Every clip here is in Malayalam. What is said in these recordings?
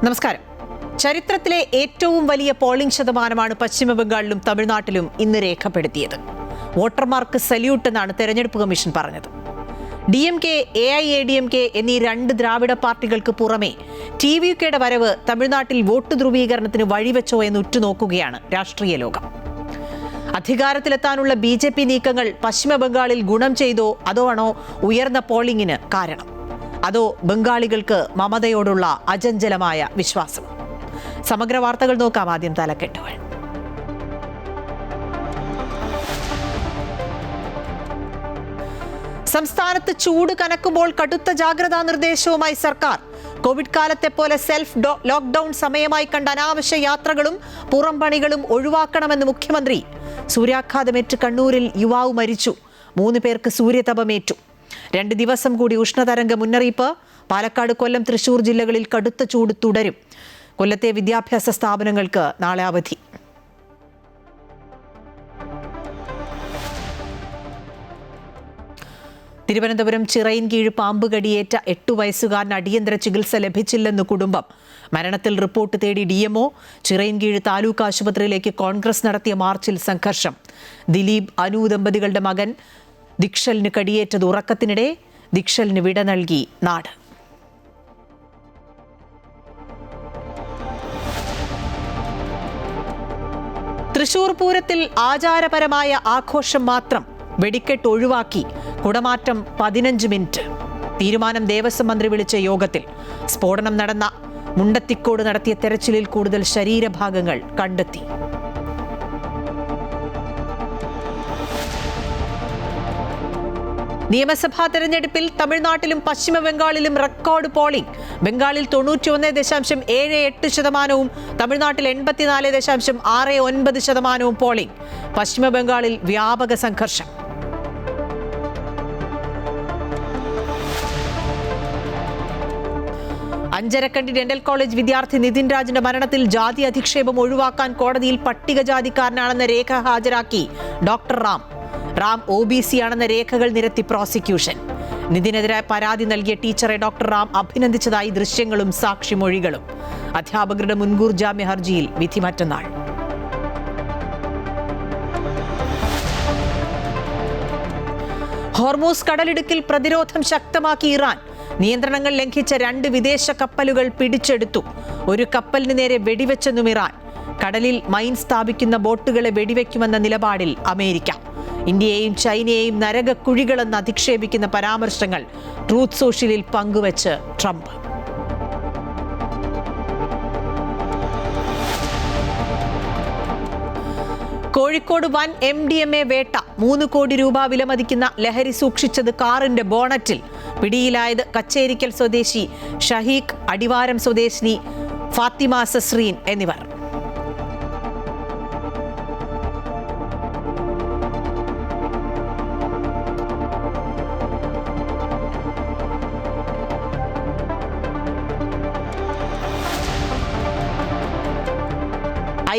നമസ്കാരം. ചരിത്രത്തിലെ ഏറ്റവും വലിയ പോളിംഗ് ശതമാനമാണ് പശ്ചിമബംഗാളിലും തമിഴ്നാട്ടിലും ഇന്ന് രേഖപ്പെടുത്തിയത്. വോട്ടർമാർക്ക് സല്യൂട്ട് എന്നാണ് തെരഞ്ഞെടുപ്പ് കമ്മീഷൻ പറഞ്ഞത്. DMK, AIADMK എന്നീ രണ്ട് ദ്രാവിഡ പാർട്ടികൾക്ക് പുറമെ TVKയുടെ വരവ് തമിഴ്നാട്ടിൽ വോട്ട് ധ്രുവീകരണത്തിന് വഴിവെച്ചോ എന്ന് ഉറ്റുനോക്കുകയാണ് രാഷ്ട്രീയ ലോകം. അധികാരത്തിലെത്താനുള്ള BJP നീക്കങ്ങൾ പശ്ചിമബംഗാളിൽ ഗുണം ചെയ്തോ അതോ ആണോ ഉയർന്ന പോളിംഗിന് കാരണം? അതോ ബംഗാളികൾക്ക് മമതയോടുള്ള അചഞ്ചലമായ വിശ്വാസം? സമഗ്ര വാർത്തകൾ നോക്കാം. ആദ്യം തലക്കെട്ടുകൾ. സംസ്ഥാനത്ത് ചൂട് കനക്കുമ്പോൾ കടുത്ത ജാഗ്രതാ നിർദ്ദേശവുമായി സർക്കാർ. കോവിഡ് കാലത്തെ പോലെ സെൽഫ് ലോക്ക്ഡൌൺ സമയമായി കണ്ട അനാവശ്യ യാത്രകളും പുറംപണികളും ഒഴിവാക്കണമെന്ന് മുഖ്യമന്ത്രി. സൂര്യാഘാതമേറ്റ് കണ്ണൂരിൽ യുവാവ് മരിച്ചു. 3 പേർക്ക് സൂര്യതപമേറ്റു. 2 ദിവസം കൂടി ഉഷ്ണതരംഗ മുന്നറിയിപ്പ്. പാലക്കാട്, കൊല്ലം, തൃശൂർ ജില്ലകളിൽ കടുത്ത ചൂട് തുടരും. കൊല്ലത്തെ വിദ്യാഭ്യാസ സ്ഥാപനങ്ങൾക്ക് നാളെ അവധി. തിരുവനന്തപുരം ചിറയിൻകീഴ് പാമ്പ് കടിയേറ്റ 8 വയസ്സുകാരന് അടിയന്തര ചികിത്സ ലഭിച്ചില്ലെന്ന് കുടുംബം. മരണത്തിൽ റിപ്പോർട്ട് തേടി DMO. ചിറയിൻകീഴ് താലൂക്ക് ആശുപത്രിയിലേക്ക് കോൺഗ്രസ് നടത്തിയ മാർച്ചിൽ സംഘർഷം. ദിലീപ്, അനു ദമ്പതികളുടെ മകൻ ദിക്ഷലിന് കടിയേറ്റത് ഉറക്കത്തിനിടെ. ദിക്ഷലിന് വിട നൽകി നാട്. തൃശൂർ പൂരത്തിൽ ആചാരപരമായ ആഘോഷം മാത്രം, വെടിക്കെട്ട് ഒഴിവാക്കി. കുടമാറ്റം 15 മിനിറ്റ്. തീരുമാനം ദേവസ്വം മന്ത്രി വിളിച്ച യോഗത്തിൽ. സ്ഫോടനം നടന്ന മുണ്ടത്തിക്കോട് നടത്തിയ തെരച്ചിലിൽ കൂടുതൽ ശരീരഭാഗങ്ങൾ കണ്ടെത്തി. നിയമസഭാ തെരഞ്ഞെടുപ്പിൽ തമിഴ്നാട്ടിലും പശ്ചിമ ബംഗാളിലും റെക്കോർഡ് പോളിംഗ്. ബംഗാളിൽ 91.78%, തമിഴ്നാട്ടിൽ 84.69% പോളിംഗ്. പശ്ചിമ ബംഗാളിൽ വ്യാപക സംഘർഷം. അഞ്ചരക്കണ്ടി ഡെന്റൽ കോളേജ് വിദ്യാർത്ഥി നിതിൻ രാജിന്റെ മരണത്തിൽ ജാതി അധിക്ഷേപം ഒഴിവാക്കാൻ കോടതിയിൽ പട്ടികജാതിക്കാരനാണെന്ന രേഖ ഹാജരാക്കി ഡോക്ടർ റാം OBC ആണെന്ന രേഖകൾ നിരത്തി പ്രോസിക്യൂഷൻ. നിതിനെതിരെ പരാതി നൽകിയ ടീച്ചറെ ഡോക്ടർ റാം അഭിനന്ദിച്ചതായി ദൃശ്യങ്ങളും സാക്ഷിമൊഴികളും. അധ്യാപകരുടെ മുൻകൂർ ജാമ്യ ഹർജിയിൽ വിധി മറ്റന്നാൾ. ഹോർമൂസ് കടലിടുക്കിൽ പ്രതിരോധം ശക്തമാക്കി ഇറാൻ. നിയന്ത്രണങ്ങൾ ലംഘിച്ച 2 വിദേശ കപ്പലുകൾ പിടിച്ചെടുത്തു. ഒരു കപ്പലിന് നേരെ വെടിവെച്ചെന്നും ഇറാൻ. കടലിൽ മൈൻ സ്ഥാപിക്കുന്ന ബോട്ടുകളെ വെടിവെക്കുമെന്ന നിലപാടിൽ അമേരിക്ക. ഇന്ത്യയെയും ചൈനയെയും നരകക്കുഴികളെന്ന് അധിക്ഷേപിക്കുന്ന പരാമർശങ്ങൾ ട്രൂത്ത് സോഷ്യലിൽ പങ്കുവച്ച് ട്രംപ്. കോഴിക്കോട് വൻ MDMA വേട്ട. 3 കോടി രൂപ വിലമതിക്കുന്ന ലഹരി സൂക്ഷിച്ചത് കാറിന്റെ ബോണറ്റിൽ. പിടിയിലായത് കച്ചേരിക്കൽ സ്വദേശി ഷഹീഖ്, അടിവാരം സ്വദേശിനി ഫാത്തിമ സസ്രീൻ എന്നിവർ.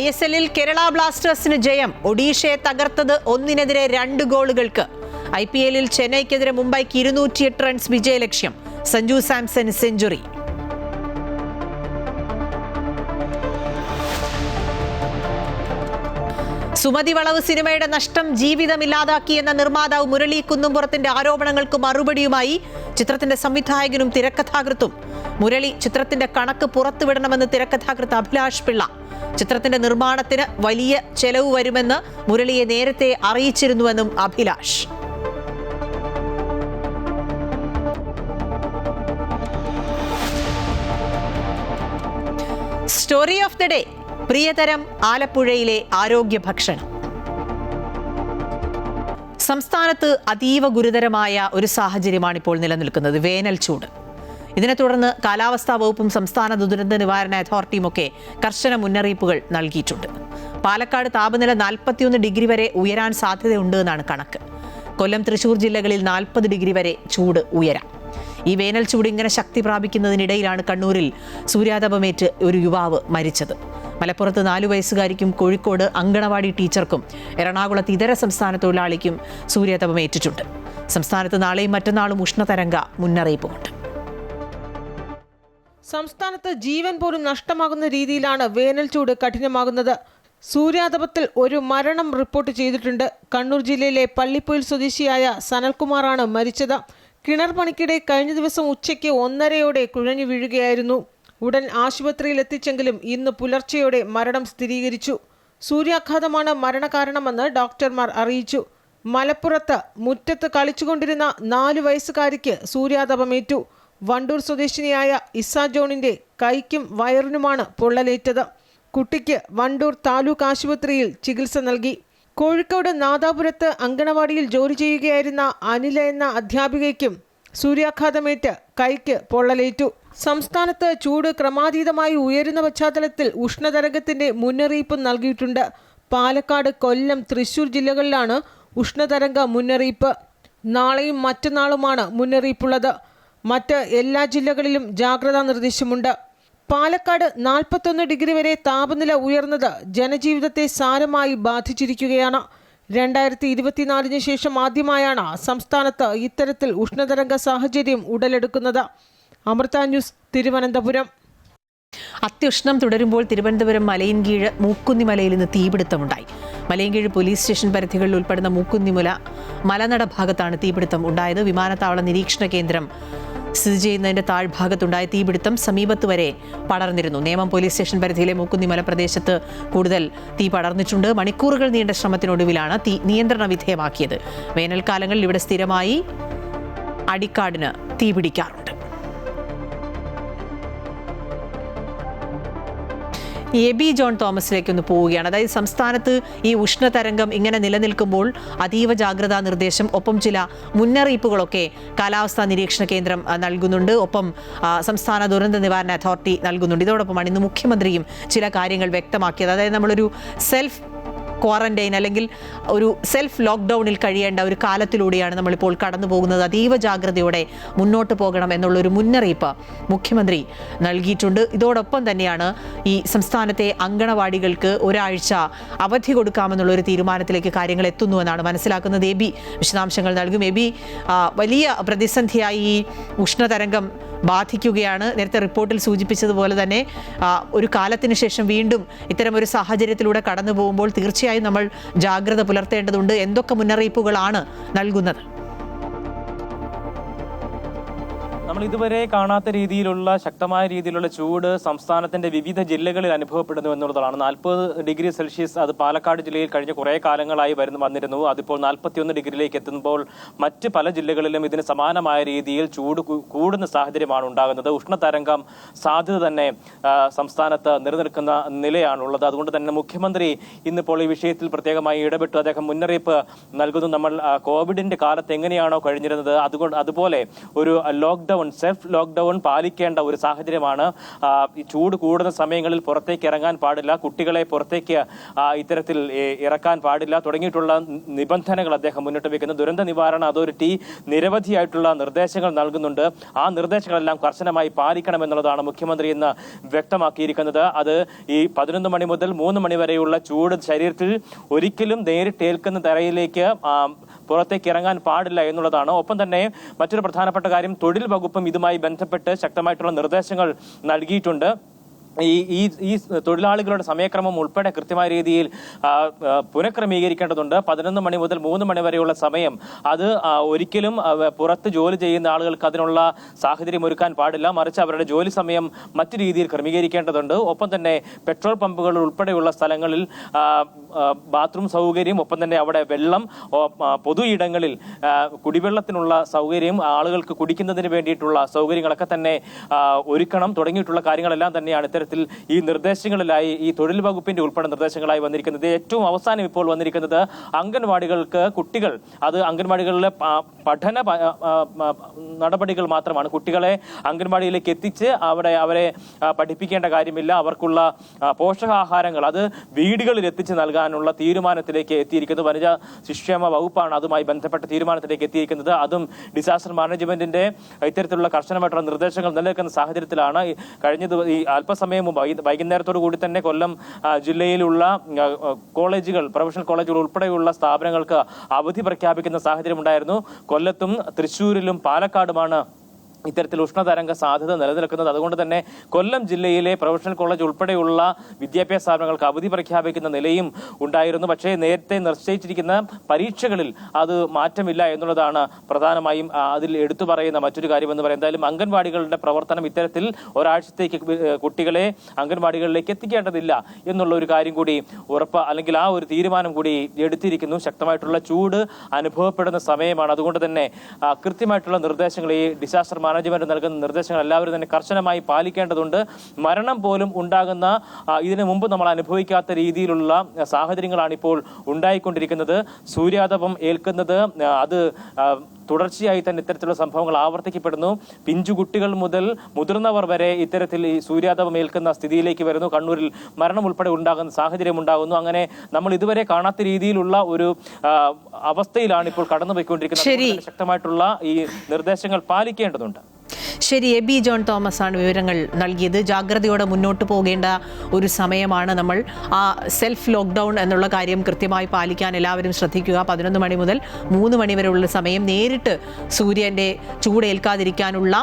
ISL-ൽ കേരള ബ്ലാസ്റ്റേഴ്സിന് ജയം. ഒഡീഷയെ തകർത്തത് 1-2 ഗോളുകൾക്ക്. IPL-ൽ ചെന്നൈക്കെതിരെ മുംബൈക്ക് 208 റൺസ് വിജയലക്ഷ്യം. സഞ്ജു സാംസൺ സെഞ്ചുറി. സുമതി വളവ് സിനിമയുടെ നഷ്ടം ജീവിതമില്ലാതാക്കിയെന്ന നിർമ്മാതാവ് മുരളി കുന്നുംപുറത്തിന്റെ ആരോപണങ്ങൾക്ക് മറുപടിയുമായി ചിത്രത്തിന്റെ സംവിധായകനും തിരക്കഥാകൃത്തും. മുരളി ചിത്രത്തിന്റെ കണക്ക് പുറത്തുവിടണമെന്ന് തിരക്കഥാകൃത്ത് അഭിലാഷ് പിള്ള. ചിത്രത്തിന്റെ നിർമ്മാണത്തിന് വലിയ ചെലവ് വരുമെന്ന് മുരളിയെ നേരത്തെ അറിയിച്ചിരുന്നുവെന്നും അഭിലാഷ്. Story of the day. പ്രിയതരം ആലപ്പുഴയിലെ ആരോഗ്യ ഭക്ഷണം. സംസ്ഥാനത്ത് അതീവ ഗുരുതരമായ ഒരു സാഹചര്യമാണ് ഇപ്പോൾ നിലനിൽക്കുന്നത്. വേനൽ ചൂട്. ഇതിനെ തുടർന്ന് കാലാവസ്ഥാ വകുപ്പും സംസ്ഥാന ദുരന്ത നിവാരണ അതോറിറ്റിയുമൊക്കെ കർശന മുന്നറിയിപ്പുകൾ നൽകിയിട്ടുണ്ട്. പാലക്കാട് താപനില 41 ഡിഗ്രി വരെ ഉയരാൻ സാധ്യതയുണ്ട് എന്നാണ് കണക്ക്. കൊല്ലം, തൃശൂർ ജില്ലകളിൽ 40 ഡിഗ്രി വരെ ചൂട് ഉയരാം. ഈ വേനൽ ചൂട് ഇങ്ങനെ ശക്തി പ്രാപിക്കുന്നതിനിടയിലാണ് കണ്ണൂരിൽ സൂര്യാതപമേറ്റ് ഒരു യുവാവ് മരിച്ചത്. മലപ്പുറത്ത് 4 വയസ്സുകാരിക്കും കോഴിക്കോട് അങ്കണവാടി ടീച്ചർക്കും എറണാകുളത്ത് ഇതര സംസ്ഥാന തൊഴിലാളിക്കും സൂര്യാതപമേറ്റിട്ടുണ്ട്. സംസ്ഥാനത്ത് നാളെയും മറ്റന്നാളും ഉഷ്ണതരംഗ മുന്നറിയിപ്പുമുണ്ട്. സംസ്ഥാനത്ത് ജീവൻ പോലും നഷ്ടമാകുന്ന രീതിയിലാണ് വേനൽ ചൂട് കഠിനമാകുന്നത്. സൂര്യാതപത്തിൽ ഒരു മരണം റിപ്പോർട്ട് ചെയ്തിട്ടുണ്ട്. കണ്ണൂർ ജില്ലയിലെ പള്ളിപ്പൊയിൽ സ്വദേശിയായ സനൽകുമാറാണ് മരിച്ചത്. കിണർ പണിക്കിടെ കഴിഞ്ഞ ദിവസം ഉച്ചയ്ക്ക് 1:30 കുഴഞ്ഞു വീഴുകയായിരുന്നു. ഉടൻ ആശുപത്രിയിൽ എത്തിച്ചെങ്കിലും ഇന്ന് പുലർച്ചെയോടെ മരണം സ്ഥിരീകരിച്ചു. സൂര്യാഘാതമാണ് മരണകാരണമെന്ന് ഡോക്ടർമാർ അറിയിച്ചു. മലപ്പുറത്ത് മുറ്റത്ത് കളിച്ചുകൊണ്ടിരുന്ന 4 വയസ്സുകാരിക്ക് സൂര്യാതപമേറ്റു. വണ്ടൂർ സ്വദേശിനിയായ ഇസ ജോണിന്റെ കൈക്കും വയറിനുമാണ് പൊള്ളലേറ്റത്. കുട്ടിക്ക് വണ്ടൂർ താലൂക്ക് ആശുപത്രിയിൽ ചികിത്സ നൽകി. കോഴിക്കോട് നാദാപുരത്ത് അങ്കണവാടിയിൽ ജോലി ചെയ്യുകയായിരുന്ന അനില എന്ന അധ്യാപികയ്ക്കും സൂര്യാഘാതമേറ്റ് കൈക്ക് പൊള്ളലേറ്റു. സംസ്ഥാനത്ത് ചൂട് ക്രമാതീതമായി ഉയരുന്ന പശ്ചാത്തലത്തിൽ ഉഷ്ണതരംഗത്തിന്റെ മുന്നറിയിപ്പ് നൽകിയിട്ടുണ്ട്. പാലക്കാട്, കൊല്ലം, തൃശൂർ ജില്ലകളിലാണ് ഉഷ്ണതരംഗ മുന്നറിയിപ്പ്. നാളെയും മറ്റന്നാളുമാണ് മുന്നറിയിപ്പുള്ളത്. മറ്റ് എല്ലാ ജില്ലകളിലും ജാഗ്രതാ നിർദ്ദേശമുണ്ട്. പാലക്കാട് 41 ഡിഗ്രി വരെ താപനില ഉയർന്നത് ജനജീവിതത്തെ സാരമായി ബാധിച്ചിരിക്കുകയാണ്. 2024 ശേഷം ആദ്യമായാണ് സംസ്ഥാനത്ത് ഇത്തരത്തിൽ ഉഷ്ണതരംഗ സാഹചര്യം ഉടലെടുക്കുന്നത്. അമൃത ന്യൂസ്, തിരുവനന്തപുരം. അത്യുഷ്ണം തുടരുമ്പോൾ തിരുവനന്തപുരം മലയൻകീഴ് മൂക്കുന്നിമലയിൽ നിന്ന് തീപിടുത്തമുണ്ടായി. മലയൻകീഴ് പോലീസ് സ്റ്റേഷൻ പരിധികളിൽ ഉൾപ്പെടുന്ന മൂക്കുന്നിമല മലനട ഭാഗത്താണ് തീപിടുത്തം ഉണ്ടായത്. വിമാനത്താവള നിരീക്ഷണ കേന്ദ്രം സ്ഥിതി ചെയ്യുന്നതിന്റെ താഴ്ഭാഗത്തുണ്ടായ തീപിടുത്തം സമീപത്ത് വരെ പടർന്നിരുന്നു. നേമം പോലീസ് സ്റ്റേഷൻ പരിധിയിലെ മൂക്കുന്നിമല പ്രദേശത്ത് കൂടുതൽ തീ പടർന്നിട്ടുണ്ട്. മണിക്കൂറുകൾ നീണ്ട ശ്രമത്തിനൊടുവിലാണ് തീ നിയന്ത്രണ വിധേയമാക്കിയത്. വേനൽക്കാലങ്ങളിൽ ഇവിടെ സ്ഥിരമായി അടിക്കാടിന് തീപിടിക്കാറുണ്ട്. എബി ജോൺ തോമസിലേക്ക് ഒന്ന് പോവുകയാണ്. അതായത് സംസ്ഥാനത്ത് ഈ ഉഷ്ണതരംഗം ഇങ്ങനെ നിലനിൽക്കുമ്പോൾ അതീവ ജാഗ്രതാ നിർദ്ദേശം, ഒപ്പം ചില മുന്നറിയിപ്പുകളൊക്കെ കാലാവസ്ഥാ നിരീക്ഷണ കേന്ദ്രം നൽകുന്നുണ്ട്. ഒപ്പം സംസ്ഥാന ദുരന്ത നിവാരണ അതോറിറ്റി നൽകുന്നുണ്ട്. ഇതോടൊപ്പമാണ് ഇന്ന് മുഖ്യമന്ത്രിയും ചില കാര്യങ്ങൾ വ്യക്തമാക്കിയത്. അതായത് നമ്മളൊരു സെൽഫ് ക്വാറന്റൈൻ അല്ലെങ്കിൽ ഒരു സെൽഫ് ലോക്ക്ഡൗണിൽ കഴിയേണ്ട ഒരു കാലത്തിലൂടെയാണ് നമ്മളിപ്പോൾ കടന്നു പോകുന്നത്. അതീവ ജാഗ്രതയോടെ മുന്നോട്ട് പോകണം എന്നുള്ളൊരു മുന്നറിയിപ്പ് മുഖ്യമന്ത്രി നൽകിയിട്ടുണ്ട്. ഇതോടൊപ്പം തന്നെയാണ് ഈ സംസ്ഥാനത്തെ അങ്കണവാടികൾക്ക് ഒരാഴ്ച അവധി കൊടുക്കാമെന്നുള്ളൊരു തീരുമാനത്തിലേക്ക് കാര്യങ്ങൾ എത്തുന്നുവെന്നാണ് മനസ്സിലാക്കുന്നത്. എബി വിശദാംശങ്ങൾ നൽകും. എബി, വലിയ പ്രതിസന്ധിയായി ഈ ഉഷ്ണതരംഗം ബാധിക്കുകയാണ്. നേരത്തെ റിപ്പോർട്ടിൽ സൂചിപ്പിച്ചതുപോലെ തന്നെ ഒരു കാലത്തിന് ശേഷം വീണ്ടും ഇത്തരമൊരു സാഹചര്യത്തിലൂടെ കടന്നു പോകുമ്പോൾ തീർച്ചയായും നമ്മൾ ജാഗ്രത പുലർത്തേണ്ടതുണ്ട്. എന്തൊക്കെ മുന്നറിയിപ്പുകളാണ് നൽകുന്നത്? നമ്മൾ ഇതുവരെ കാണാത്ത രീതിയിലുള്ള ശക്തമായ രീതിയിലുള്ള ചൂട് സംസ്ഥാനത്തിന്റെ വിവിധ ജില്ലകളിൽ അനുഭവപ്പെടുന്നു എന്നുള്ളതാണ്. 40 ഡിഗ്രി സെൽഷ്യസ് അത് പാലക്കാട് ജില്ലയിൽ കഴിഞ്ഞ കുറേ കാലങ്ങളായി വന്നിരുന്നു. അതിപ്പോൾ 41 ഡിഗ്രിയിലേക്ക് എത്തുമ്പോൾ മറ്റ് പല ജില്ലകളിലും ഇതിന് സമാനമായ രീതിയിൽ ചൂട് കൂടുന്ന സാഹചര്യമാണ് ഉണ്ടാകുന്നത്. ഉഷ്ണതരംഗം സാധ്യത തന്നെ സംസ്ഥാനത്ത് നിലനിൽക്കുന്ന നിലയാണുള്ളത്. അതുകൊണ്ട് തന്നെ മുഖ്യമന്ത്രി ഇന്നിപ്പോൾ ഈ വിഷയത്തിൽ പ്രത്യേകമായി ഇടപെട്ടു. അദ്ദേഹം മുന്നറിയിപ്പ് നൽകുന്നു. നമ്മൾ കോവിഡിന്റെ കാലത്ത് എങ്ങനെയാണോ കഴിഞ്ഞിരുന്നത് അതുപോലെ ഒരു ലോക്ക്ഡൌൺ, സെൽഫ് ലോക്ക്ഡൌൺ പാലിക്കേണ്ട ഒരു സാഹചര്യമാണ്. ഈ ചൂട് കൂടുന്ന സമയങ്ങളിൽ പുറത്തേക്ക് ഇറങ്ങാൻ പാടില്ല, കുട്ടികളെ പുറത്തേക്ക് ഇത്തരത്തിൽ ഇറക്കാൻ പാടില്ല തുടങ്ങിയിട്ടുള്ള നിബന്ധനകൾ അദ്ദേഹം മുന്നോട്ട് വയ്ക്കുന്നു. ദുരന്ത നിവാരണ അതോറിറ്റി നിരവധിയായിട്ടുള്ള നിർദ്ദേശങ്ങൾ നൽകുന്നുണ്ട്. ആ നിർദ്ദേശങ്ങളെല്ലാം കർശനമായി പാലിക്കണമെന്നുള്ളതാണ് മുഖ്യമന്ത്രി ഇന്ന് വ്യക്തമാക്കിയിരിക്കുന്നത്. അത് ഈ 11 മണി മുതൽ 3 മണി വരെയുള്ള ചൂട് ശരീരത്തിൽ ഒരിക്കലും നേരിട്ടേൽക്കുന്ന തരയിലേക്ക് പുറത്തേക്ക് ഇറങ്ങാൻ പാടില്ല എന്നുള്ളതാണ്. ഒപ്പം തന്നെ മറ്റൊരു പ്രധാനപ്പെട്ട കാര്യം, തൊഴിൽ വകുപ്പും ഇതുമായി ബന്ധപ്പെട്ട് ശക്തമായിട്ടുള്ള നിർദ്ദേശങ്ങൾ നൽകിയിട്ടുണ്ട്. ഈ തൊഴിലാളികളുടെ സമയക്രമം ഉൾപ്പെടെ കൃത്യമായ രീതിയിൽ പുനഃക്രമീകരിക്കേണ്ടതുണ്ട്. 11 മണി മുതൽ 3 മണി വരെയുള്ള സമയം അത് ഒരിക്കലും പുറത്ത് ജോലി ചെയ്യുന്ന ആളുകൾക്ക് അതിനുള്ള സാഹചര്യം ഒരുക്കാൻ പാടില്ല, മറിച്ച് അവരുടെ ജോലി സമയം മറ്റു രീതിയിൽ ക്രമീകരിക്കേണ്ടതുണ്ട്. ഒപ്പം തന്നെ പെട്രോൾ പമ്പുകൾ ഉൾപ്പെടെയുള്ള സ്ഥലങ്ങളിൽ ബാത്റൂം സൗകര്യം, ഒപ്പം തന്നെ അവിടെ വെള്ളം, പൊതു ഇടങ്ങളിൽ കുടിവെള്ളത്തിനുള്ള സൗകര്യം, ആളുകൾക്ക് കുടിക്കുന്നതിന് വേണ്ടിയിട്ടുള്ള സൗകര്യങ്ങളൊക്കെ തന്നെ ഒരുക്കണം തുടങ്ങിയിട്ടുള്ള കാര്യങ്ങളെല്ലാം തന്നെയാണ് ഇത്തരത്തിൽ ഈ നിർദ്ദേശങ്ങളിലായി, ഈ തൊഴിൽ വകുപ്പിന്റെ ഉൾപ്പെടെ നിർദ്ദേശങ്ങളായി വന്നിരിക്കുന്നത്. ഏറ്റവും അവസാനം ഇപ്പോൾ വന്നിരിക്കുന്നത് അംഗൻവാടികൾക്ക് കുട്ടികൾ, അത് അംഗൻവാടികളിലെ പഠന നടപടികൾ മാത്രമാണ്. കുട്ടികളെ അംഗൻവാടിയിലേക്ക് എത്തിച്ച് അവരെ പഠിപ്പിക്കേണ്ട കാര്യമില്ല. അവർക്കുള്ള പോഷകാഹാരങ്ങൾ അത് വീടുകളിൽ എത്തിച്ച് നൽകാനുള്ള തീരുമാനത്തിലേക്ക് എത്തിയിരിക്കുന്നു. വനിതാ ശിശുക്ഷേമ വകുപ്പാണ് അതുമായി ബന്ധപ്പെട്ട തീരുമാനത്തിലേക്ക് എത്തിയിരിക്കുന്നത്. അതും ഡിസാസ്റ്റർ മാനേജ്മെന്റിന്റെ ഇത്തരത്തിലുള്ള കർശനമായിട്ടുള്ള നിർദ്ദേശങ്ങൾ നിലനിൽക്കുന്ന സാഹചര്യത്തിലാണ് കഴിഞ്ഞ ഈ അല്പസമയം വൈകുന്നേരത്തോടു കൂടി തന്നെ കൊല്ലം ജില്ലയിലുള്ള കോളേജുകൾ, പ്രൊഫഷണൽ കോളേജുകൾ ഉൾപ്പെടെയുള്ള സ്ഥാപനങ്ങൾക്ക് അവധി പ്രഖ്യാപിക്കുന്ന സാഹചര്യം ഉണ്ടായിരുന്നു. കൊല്ലത്തും തൃശ്ശൂരിലും പാലക്കാടുമാണ് ഇത്തരത്തിൽ ഉഷ്ണതരംഗ സാധ്യത നിലനിൽക്കുന്നത്. അതുകൊണ്ട് തന്നെ കൊല്ലം ജില്ലയിലെ പ്രൊഫഷണൽ കോളേജ് ഉൾപ്പെടെയുള്ള വിദ്യാഭ്യാസ സ്ഥാപനങ്ങൾക്ക് അവധി പ്രഖ്യാപിക്കുന്ന നിലയും ഉണ്ടായിരുന്നു. പക്ഷേ നേരത്തെ നിശ്ചയിച്ചിരിക്കുന്ന പരീക്ഷകളിൽ അത് മാറ്റമില്ല എന്നുള്ളതാണ് പ്രധാനമായും അതിൽ എടുത്തു പറയുന്ന മറ്റൊരു കാര്യമെന്ന് പറയുന്നത്. എന്തായാലും അംഗൻവാടികളുടെ പ്രവർത്തനം ഇത്തരത്തിൽ ഒരാഴ്ചത്തേക്ക് കുട്ടികളെ അംഗൻവാടികളിലേക്ക് എത്തിക്കേണ്ടതില്ല എന്നുള്ള ഒരു കാര്യം കൂടി അല്ലെങ്കിൽ ആ ഒരു തീരുമാനം കൂടി എടുത്തിരിക്കുന്നു. ശക്തമായിട്ടുള്ള ചൂട് അനുഭവപ്പെടുന്ന സമയമാണ്. അതുകൊണ്ട് തന്നെ കൃത്യമായിട്ടുള്ള നിർദ്ദേശങ്ങൾ ഈ ഡിസാസ്റ്റർ മാനേജ്മെന്റ് നൽകുന്ന നിർദ്ദേശങ്ങൾ എല്ലാവരും തന്നെ കർശനമായി പാലിക്കേണ്ടതുണ്ട്. മരണം പോലും ഉണ്ടാകുന്ന ഇതിനു മുമ്പ് നമ്മൾ അനുഭവിക്കാത്ത രീതിയിലുള്ള സാഹചര്യങ്ങളാണ് ഇപ്പോൾ ഉണ്ടായിക്കൊണ്ടിരിക്കുന്നത്. സൂര്യാതപം ഏൽക്കുന്നത് അത് തുടർച്ചയായി തന്നെ ഇത്തരത്തിലുള്ള സംഭവങ്ങൾ ആവർത്തിക്കപ്പെടുന്നു. പിഞ്ചുകുട്ടികൾ മുതൽ മുതിർന്നവർ വരെ ഇത്തരത്തിൽ ഈ സൂര്യാതപം ഏൽക്കുന്ന സ്ഥിതിയിലേക്ക് വരുന്നു. കണ്ണൂരിൽ മരണം ഉൾപ്പെടെ ഉണ്ടാകുന്ന സാഹചര്യം ഉണ്ടാകുന്നു. അങ്ങനെ നമ്മൾ ഇതുവരെ കാണാത്ത രീതിയിലുള്ള ഒരു അവസ്ഥയിലാണ് ഇപ്പോൾ കടന്നുപോയിക്കൊണ്ടിരിക്കുന്നത്. ശക്തമായിട്ടുള്ള ഈ നിർദ്ദേശങ്ങൾ പാലിക്കേണ്ടതുണ്ട്. ശരി, എബി ജോൺ തോമസ് ആണ് വിവരങ്ങൾ നൽകിയത്. ജാഗ്രതയോടെ മുന്നോട്ട് പോകേണ്ട ഒരു സമയമാണ്. നമ്മൾ ആ സെൽഫ് ലോക്ക്ഡൗൺ എന്നുള്ള കാര്യം കൃത്യമായി പാലിക്കാൻ എല്ലാവരും ശ്രദ്ധിക്കുക. 11 മണി മുതൽ 3 മണി വരെയുള്ള സമയം നേരിട്ട് സൂര്യൻ്റെ ചൂടേൽക്കാതിരിക്കാനുള്ള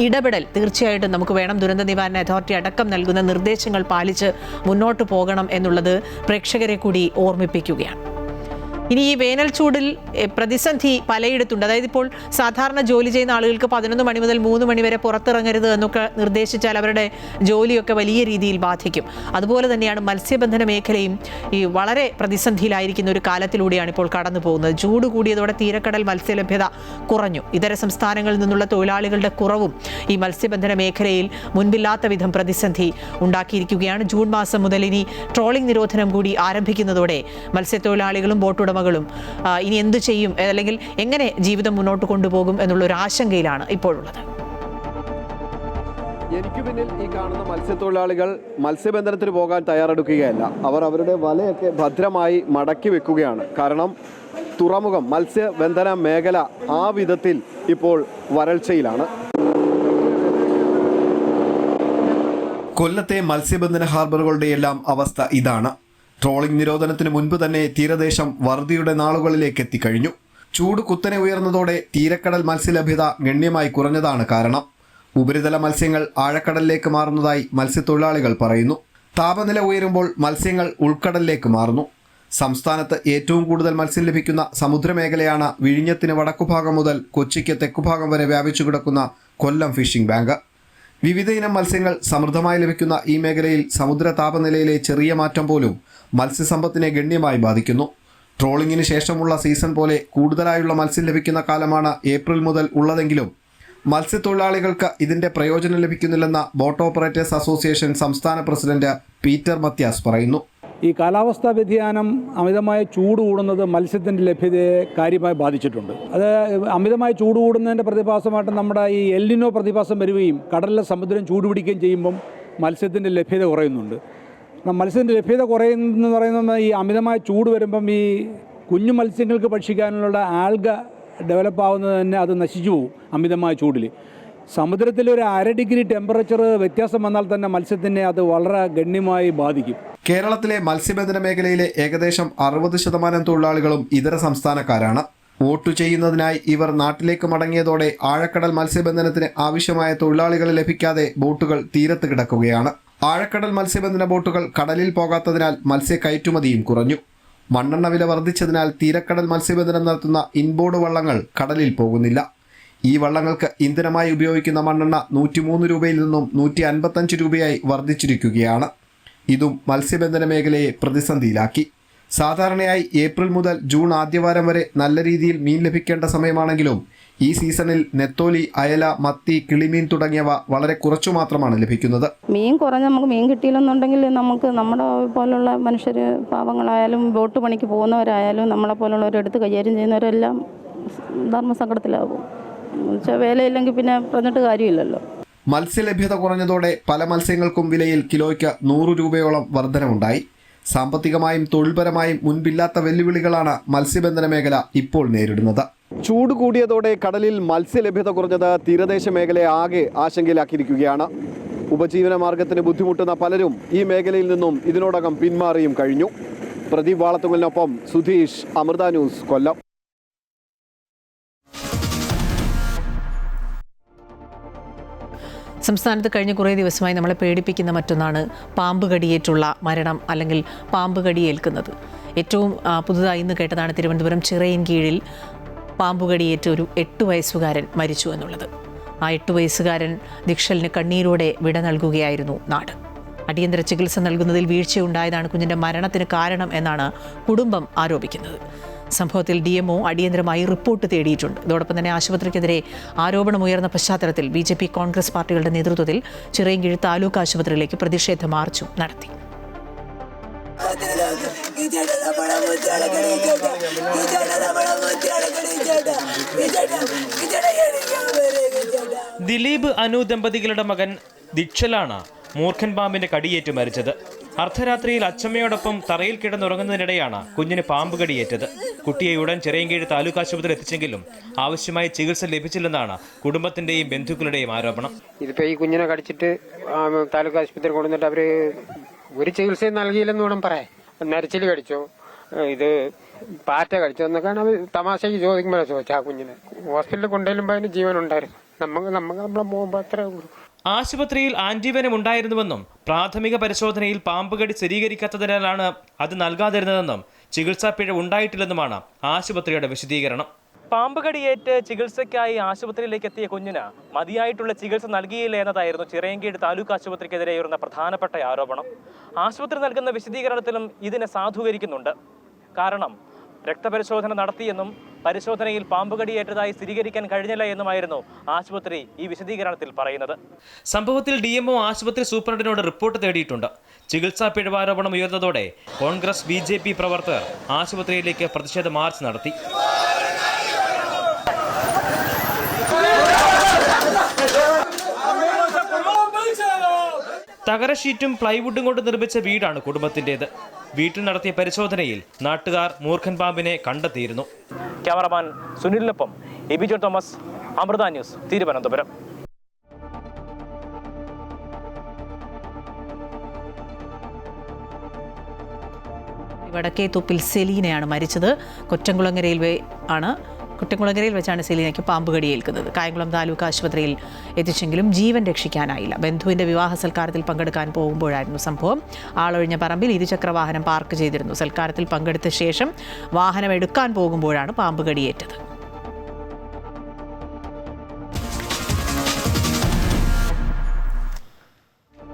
ഇടപെടൽ തീർച്ചയായിട്ടും നമുക്ക് വേണം. ദുരന്ത നിവാരണ അതോറിറ്റി അടക്കം നൽകുന്ന നിർദ്ദേശങ്ങൾ പാലിച്ച് മുന്നോട്ട് പോകണം എന്നുള്ളത് പ്രേക്ഷകരെ കൂടി ഓർമ്മിപ്പിക്കുകയാണ്. ഇനി ഈ വേനൽ ചൂടിൽ പ്രതിസന്ധി പലയിടത്തുണ്ട്. അതായത് ഇപ്പോൾ സാധാരണ ജോലി ചെയ്യുന്ന ആളുകൾക്ക് 11 മണി മുതൽ 3 മണി വരെ പുറത്തിറങ്ങരുത് എന്നൊക്കെ നിർദ്ദേശിച്ചാൽ അവരുടെ ജോലിയൊക്കെ വലിയ രീതിയിൽ ബാധിക്കും. അതുപോലെ തന്നെയാണ് മത്സ്യബന്ധന മേഖലയും ഈ വളരെ പ്രതിസന്ധിയിലായിരിക്കുന്ന ഒരു കാലത്തിലൂടെയാണ് ഇപ്പോൾ കടന്നു പോകുന്നത്. ചൂട് കൂടിയതോടെ തീരക്കടൽ മത്സ്യലഭ്യത കുറഞ്ഞു. ഇതര സംസ്ഥാനങ്ങളിൽ നിന്നുള്ള തൊഴിലാളികളുടെ കുറവും ഈ മത്സ്യബന്ധന മേഖലയിൽ മുൻപില്ലാത്ത വിധം പ്രതിസന്ധി ഉണ്ടാക്കിയിരിക്കുകയാണ്. ജൂൺ മാസം മുതൽ ഇനി ട്രോളിംഗ് നിരോധനം കൂടി ആരംഭിക്കുന്നതോടെ മത്സ്യത്തൊഴിലാളികളും ബോട്ടുടമകളും ഇനി എന്ത് ചെയ്യും, അല്ലെങ്കിൽ എങ്ങനെ ജീവിതം മുന്നോട്ട് കൊണ്ടുപോകും എന്നുള്ളൊരു ആശങ്കയിലാണ് ഇപ്പോഴുള്ളത്. എനിക്ക് പിന്നിൽ ഈ കാണുന്ന മത്സ്യത്തൊഴിലാളികൾ മത്സ്യബന്ധനത്തിന് പോകാൻ തയ്യാറെടുക്കുകയല്ല. അവർ അവരുടെ വലയൊക്കെ ഭദ്രമായി മടക്കി വെക്കുകയാണ്. കാരണം തുറമുഖം മത്സ്യബന്ധന മേഖല ആ വിധത്തിൽ ഇപ്പോൾ വരൾച്ചയിലാണ്. കൊല്ലത്തെ മത്സ്യബന്ധന ഹാർബറുകളുടെ എല്ലാം അവസ്ഥ ഇതാണ്. ട്രോളിംഗ് നിരോധനത്തിന് മുൻപ് തന്നെ തീരദേശം വറുതിയുടെ നാളുകളിലേക്ക് എത്തിക്കഴിഞ്ഞു. ചൂട് കുത്തനെ ഉയർന്നതോടെ തീരക്കടൽ മത്സ്യലഭ്യത ഗണ്യമായി കുറഞ്ഞതാണ് കാരണം. ഉപരിതല മത്സ്യങ്ങൾ ആഴക്കടലിലേക്ക് മാറുന്നതായി മത്സ്യത്തൊഴിലാളികൾ പറയുന്നു. താപനില ഉയരുമ്പോൾ മത്സ്യങ്ങൾ ഉൾക്കടലിലേക്ക് മാറുന്നു. സംസ്ഥാനത്ത് ഏറ്റവും കൂടുതൽ മത്സ്യം ലഭിക്കുന്ന സമുദ്രമേഖലയാണ് വിഴിഞ്ഞത്തിന് വടക്കുഭാഗം മുതൽ കൊച്ചിക്ക് തെക്കുഭാഗം വരെ വ്യാപിച്ചു കിടക്കുന്ന കൊല്ലം ഫിഷിംഗ് ബാങ്ക്. വിവിധ ഇനം മത്സ്യങ്ങൾ സമൃദ്ധമായി ലഭിക്കുന്ന ഈ മേഖലയിൽ സമുദ്ര താപനിലയിലെ ചെറിയ മാറ്റം പോലും മത്സ്യസമ്പത്തിനെ ഗണ്യമായി ബാധിക്കുന്നു. ട്രോളിംഗിന് ശേഷമുള്ള സീസൺ പോലെ കൂടുതലായുള്ള മത്സ്യം ലഭിക്കുന്ന കാലമാണ് ഏപ്രിൽ മുതൽ ഉള്ളതെങ്കിലും മത്സ്യത്തൊഴിലാളികൾക്ക് ഇതിന്റെ പ്രയോജനം ലഭിക്കുന്നില്ലെന്ന ബോട്ട് ഓപ്പറേറ്റേഴ്സ് അസോസിയേഷൻ സംസ്ഥാന പ്രസിഡന്റ് പീറ്റർ മത്യാസ് പറയുന്നു. ഈ കാലാവസ്ഥാ വ്യതിയാനം അമിതമായ ചൂട് കൂടുന്നത് മത്സ്യത്തിൻ്റെ ലഭ്യതയെ കാര്യമായി ബാധിച്ചിട്ടുണ്ട്. അത് അമിതമായ ചൂട് കൂടുന്നതിൻ്റെ പ്രതിഭാസമായിട്ട് നമ്മുടെ ഈ എൽ നിനോ പ്രതിഭാസം വരികയും കടലിലെ സമുദ്രം ചൂടുപിടിക്കുകയും ചെയ്യുമ്പം മത്സ്യത്തിൻ്റെ ലഭ്യത കുറയുന്നുണ്ട്. മത്സ്യത്തിൻ്റെ ലഭ്യത കുറയുന്നതെന്ന് പറയുന്നത് ഈ അമിതമായ ചൂട് വരുമ്പം ഈ കുഞ്ഞു മത്സ്യങ്ങൾക്ക് ഭക്ഷിക്കാനുള്ള ആൽഗ ഡെവലപ്പ് ആവുന്നത് തന്നെ അത് നശിച്ചു പോകും. അമിതമായ ചൂടിൽ സമുദ്രത്തിൽ ഒരു 1/2 ഡിഗ്രി ടെമ്പറേച്ചർ വ്യത്യാസം വന്നാൽ തന്നെ മത്സ്യത്തിനെ അത് വളരെ ഗണ്യമായി ബാധിക്കും. കേരളത്തിലെ മത്സ്യബന്ധന മേഖലയിലെ ഏകദേശം 60% തൊഴിലാളികളും ഇതര സംസ്ഥാനക്കാരാണ്. വോട്ട് ചെയ്യുന്നതിനായി ഇവർ നാട്ടിലേക്ക് മടങ്ങിയതോടെ ആഴക്കടൽ മത്സ്യബന്ധനത്തിന് ആവശ്യമായ തൊഴിലാളികളെ ലഭിക്കാതെ ബോട്ടുകൾ തീരത്ത് കിടക്കുകയാണ്. ആഴക്കടൽ മത്സ്യബന്ധന ബോട്ടുകൾ കടലിൽ പോകാത്തതിനാൽ മത്സ്യ കയറ്റുമതിയും കുറഞ്ഞു. മണ്ണെണ്ണ വില വർദ്ധിച്ചതിനാൽ തീരക്കടൽ മത്സ്യബന്ധനം നടത്തുന്ന ഇൻബോർഡ് വള്ളങ്ങൾ കടലിൽ പോകുന്നില്ല. ഈ വള്ളങ്ങൾക്ക് ഇന്ധനമായി ഉപയോഗിക്കുന്ന മണ്ണെണ്ണ 103 രൂപയിൽ നിന്നും 155 രൂപയായി വർദ്ധിച്ചിരിക്കുകയാണ്. ഇതും മത്സ്യബന്ധന മേഖലയെ പ്രതിസന്ധിയിലാക്കി. സാധാരണയായി ഏപ്രിൽ മുതൽ ജൂൺ ആദ്യവാരം വരെ നല്ല രീതിയിൽ മീൻ ലഭിക്കേണ്ട സമയമാണെങ്കിലും ഈ സീസണിൽ നെത്തോലി, അയല, മത്തി, കിളിമീൻ തുടങ്ങിയവ വളരെ കുറച്ചു മാത്രമാണ് ലഭിക്കുന്നത്. മീൻ കുറഞ്ഞ് നമുക്ക് മീൻ കിട്ടിയില്ലെന്നുണ്ടെങ്കിൽ നമുക്ക് നമ്മുടെ പോലുള്ള മനുഷ്യർ, പാവങ്ങളായാലും ബോട്ട് പണിക്ക് പോകുന്നവരായാലും നമ്മളെ പോലുള്ളവരെടുത്ത് കൈകാര്യം ചെയ്യുന്നവരെല്ലാം ധർമ്മസങ്കടത്തിലാകും. വേലയില്ലെങ്കിൽ പിന്നെ പറഞ്ഞിട്ട് കാര്യമില്ലല്ലോ. മത്സ്യലഭ്യത കുറഞ്ഞതോടെ പല മത്സ്യങ്ങൾക്കും വിലയിൽ കിലോയ്ക്ക് 100 രൂപയോളം വർധനവുണ്ടായി. സാമ്പത്തികമായും തൊഴിൽപരമായും മുൻപില്ലാത്ത വെല്ലുവിളികളാണ് മത്സ്യബന്ധന മേഖല ഇപ്പോൾ നേരിടുന്നത്. ചൂട് കൂടിയതോടെ കടലിൽ മത്സ്യലഭ്യത കുറഞ്ഞത് തീരദേശ മേഖലയെ ആകെ ആശങ്കയിലാക്കിയിരിക്കുകയാണ്. ഉപജീവന മാർഗത്തിന് ബുദ്ധിമുട്ടുന്ന പലരും ഈ മേഖലയിൽ നിന്നും ഇതിനോടകം പിന്മാറിയും കഴിഞ്ഞു. പ്രദീപ് വാളത്തുങ്കലിനൊപ്പം സുധീഷ്, അമൃത ന്യൂസ്, കൊല്ലം. സംസ്ഥാനത്ത് കഴിഞ്ഞ കുറേ ദിവസമായി നമ്മളെ പേടിപ്പിക്കുന്ന മറ്റൊന്നാണ് പാമ്പ് കടിയേറ്റുള്ള മരണം അല്ലെങ്കിൽ പാമ്പ് കടിയേൽക്കുന്നത്. ഏറ്റവും പുതുതായി ഇന്ന് കേട്ടതാണ് തിരുവനന്തപുരം ചിറയിൻകീഴിൽ പാമ്പ് കടിയേറ്റ് ഒരു 8 വയസ്സുകാരൻ മരിച്ചു എന്നുള്ളത്. ആ 8 വയസ്സുകാരൻ ദിക്ഷലിന് കണ്ണീരോടെ വിട നൽകുകയായിരുന്നു നാട്. അടിയന്തര ചികിത്സ നൽകുന്നതിൽ വീഴ്ചയുണ്ടായതാണ് കുഞ്ഞിൻ്റെ മരണത്തിന് കാരണം എന്നാണ് കുടുംബം ആരോപിക്കുന്നത്. സംഭവത്തിൽ DMO അടിയന്തരമായി റിപ്പോർട്ട് തേടിയിട്ടുണ്ട്. ഇതോടൊപ്പം തന്നെ ആശുപത്രിക്കെതിരെ ആരോപണമുയർന്ന പശ്ചാത്തലത്തിൽ BJP കോൺഗ്രസ് പാർട്ടികളുടെ നേതൃത്വത്തിൽ ചിറയൻകീഴ് താലൂക്ക് ആശുപത്രിയിലേക്ക് പ്രതിഷേധ മാർച്ചും നടത്തി. ദിലീപ് അനു ദമ്പതികളുടെ മകൻ ദിക്ഷലാണ് മൂർഖൻ പാമ്പിന്റെ കടിയേറ്റ് മരിച്ചത്. അർദ്ധരാത്രിയിൽ അച്ചമ്മയോടൊപ്പം തറയിൽ കിടന്നുറങ്ങുന്നതിനിടെയാണ് കുഞ്ഞിന് പാമ്പ് കടിയേറ്റത്. കുട്ടിയെ ഉടൻ ചിറയൻകീഴ് താലൂക്ക് ആശുപത്രിയിൽ എത്തിച്ചെങ്കിലും ആവശ്യമായ ചികിത്സ ലഭിച്ചില്ലെന്നാണ് കുടുംബത്തിന്റെയും ബന്ധുക്കളുടെയും ആരോപണം. ഇതിപ്പോ ഈ കുഞ്ഞിനെ കടിച്ചിട്ട് താലൂക്ക് ആശുപത്രി കൊണ്ടുവന്നിട്ട് അവര് ഒരു ചികിത്സയും നൽകിയില്ലെന്ന് വേണം പറയാൻ. നരച്ചില് കടിച്ചോ, ഇത് പാറ്റ കടിച്ചോ എന്നൊക്കെയാണ് അവർ തമാശയ്ക്ക് ചോദിക്കുമ്പോഴാണ് ചോദിച്ചാൽ. ആ കുഞ്ഞിനെ ഹോസ്പിറ്റലിൽ കൊണ്ടുവരുമ്പോൾ അതിന് ജീവൻ ഉണ്ടായിരുന്നു. നമ്മളെ പോകുമ്പോൾ അത്രേ ഉള്ളൂ. ആശുപത്രിയിൽ ആന്റിവെനം ഉണ്ടായിരുന്നുവെന്നും പ്രാഥമിക പരിശോധനയിൽ പാമ്പ് കടി സ്ഥിരീകരിക്കാത്തതിനാലാണ് അത് നൽകാതിരുന്നതെന്നും ചികിത്സാ പിഴവ് ഉണ്ടായിട്ടില്ലെന്നുമാണ് ആശുപത്രിയുടെ വിശദീകരണം. പാമ്പ് കടിയേറ്റ് ചികിത്സയ്ക്കായി ആശുപത്രിയിലേക്ക് എത്തിയ കുഞ്ഞിന് മതിയായിട്ടുള്ള ചികിത്സ നൽകിയില്ല എന്നതായിരുന്നു ചിറയൻകീഴ് താലൂക്ക് ആശുപത്രിക്കെതിരെ ഉയർന്ന പ്രധാനപ്പെട്ട ആരോപണം. ആശുപത്രി നൽകുന്ന വിശദീകരണത്തിലും ഇതിനെ സാധൂകരിക്കുന്നുണ്ട്. കാരണം രക്തപരിശോധന നടത്തിയെന്നും പരിശോധനയിൽ പാമ്പ് കടിയേറ്റതായി സ്ഥിരീകരിക്കാൻ കഴിഞ്ഞില്ല എന്നുമായിരുന്നു ആശുപത്രി ഈ വിശദീകരണത്തിൽ പറയുന്നത്. സംഭവത്തിൽ DMO ആശുപത്രി സൂപ്രണ്ടിനോട് റിപ്പോർട്ട് തേടിയിട്ടുണ്ട്. ചികിത്സാ പിഴവാരോപണം ഉയർന്നതോടെ കോൺഗ്രസ് BJP പ്രവർത്തകർ ആശുപത്രിയിലേക്ക് പ്രതിഷേധ മാർച്ച് നടത്തി. തകര ഷീറ്റും പ്ലൈവുഡും കൊണ്ട് നിർമ്മിച്ച വീടാണ് കുടുംബത്തിൻ്റെത്. വീട്ടിൽ നടത്തിയ പരിശോധനയിൽ നാട്ടുകാർ മൂർഖൻ പാമ്പിനെ കണ്ടെത്തിയിരുന്നു. ക്യാമറമാൻ സുനിലിനൊപ്പം എബി ജോൺ തോമസ്, അമൃത ന്യൂസ്, തിരുവനന്തപുരം. വടക്കേത്തുപ്പിൽ സെലീനയാണ് മരിച്ചത്. കുറ്റംകുളങ്ങരയിൽ വെച്ചാണ് സെലീനയ്ക്ക് പാമ്പ് കടിയേൽക്കുന്നത്. കായംകുളം താലൂക്ക് ആശുപത്രിയിൽ എത്തിച്ചെങ്കിലും ജീവൻ രക്ഷിക്കാനായില്ല. ബന്ധുവിൻ്റെ വിവാഹ സൽക്കാരത്തിൽ പങ്കെടുക്കാൻ പോകുമ്പോഴായിരുന്നു സംഭവം. ആളൊഴിഞ്ഞ പറമ്പിൽ ഇരുചക്രവാഹനം പാർക്ക് ചെയ്തിരുന്നു. സൽക്കാരത്തിൽ പങ്കെടുത്ത ശേഷം വാഹനം എടുക്കാൻ പോകുമ്പോഴാണ് പാമ്പ് കടിയേറ്റത്.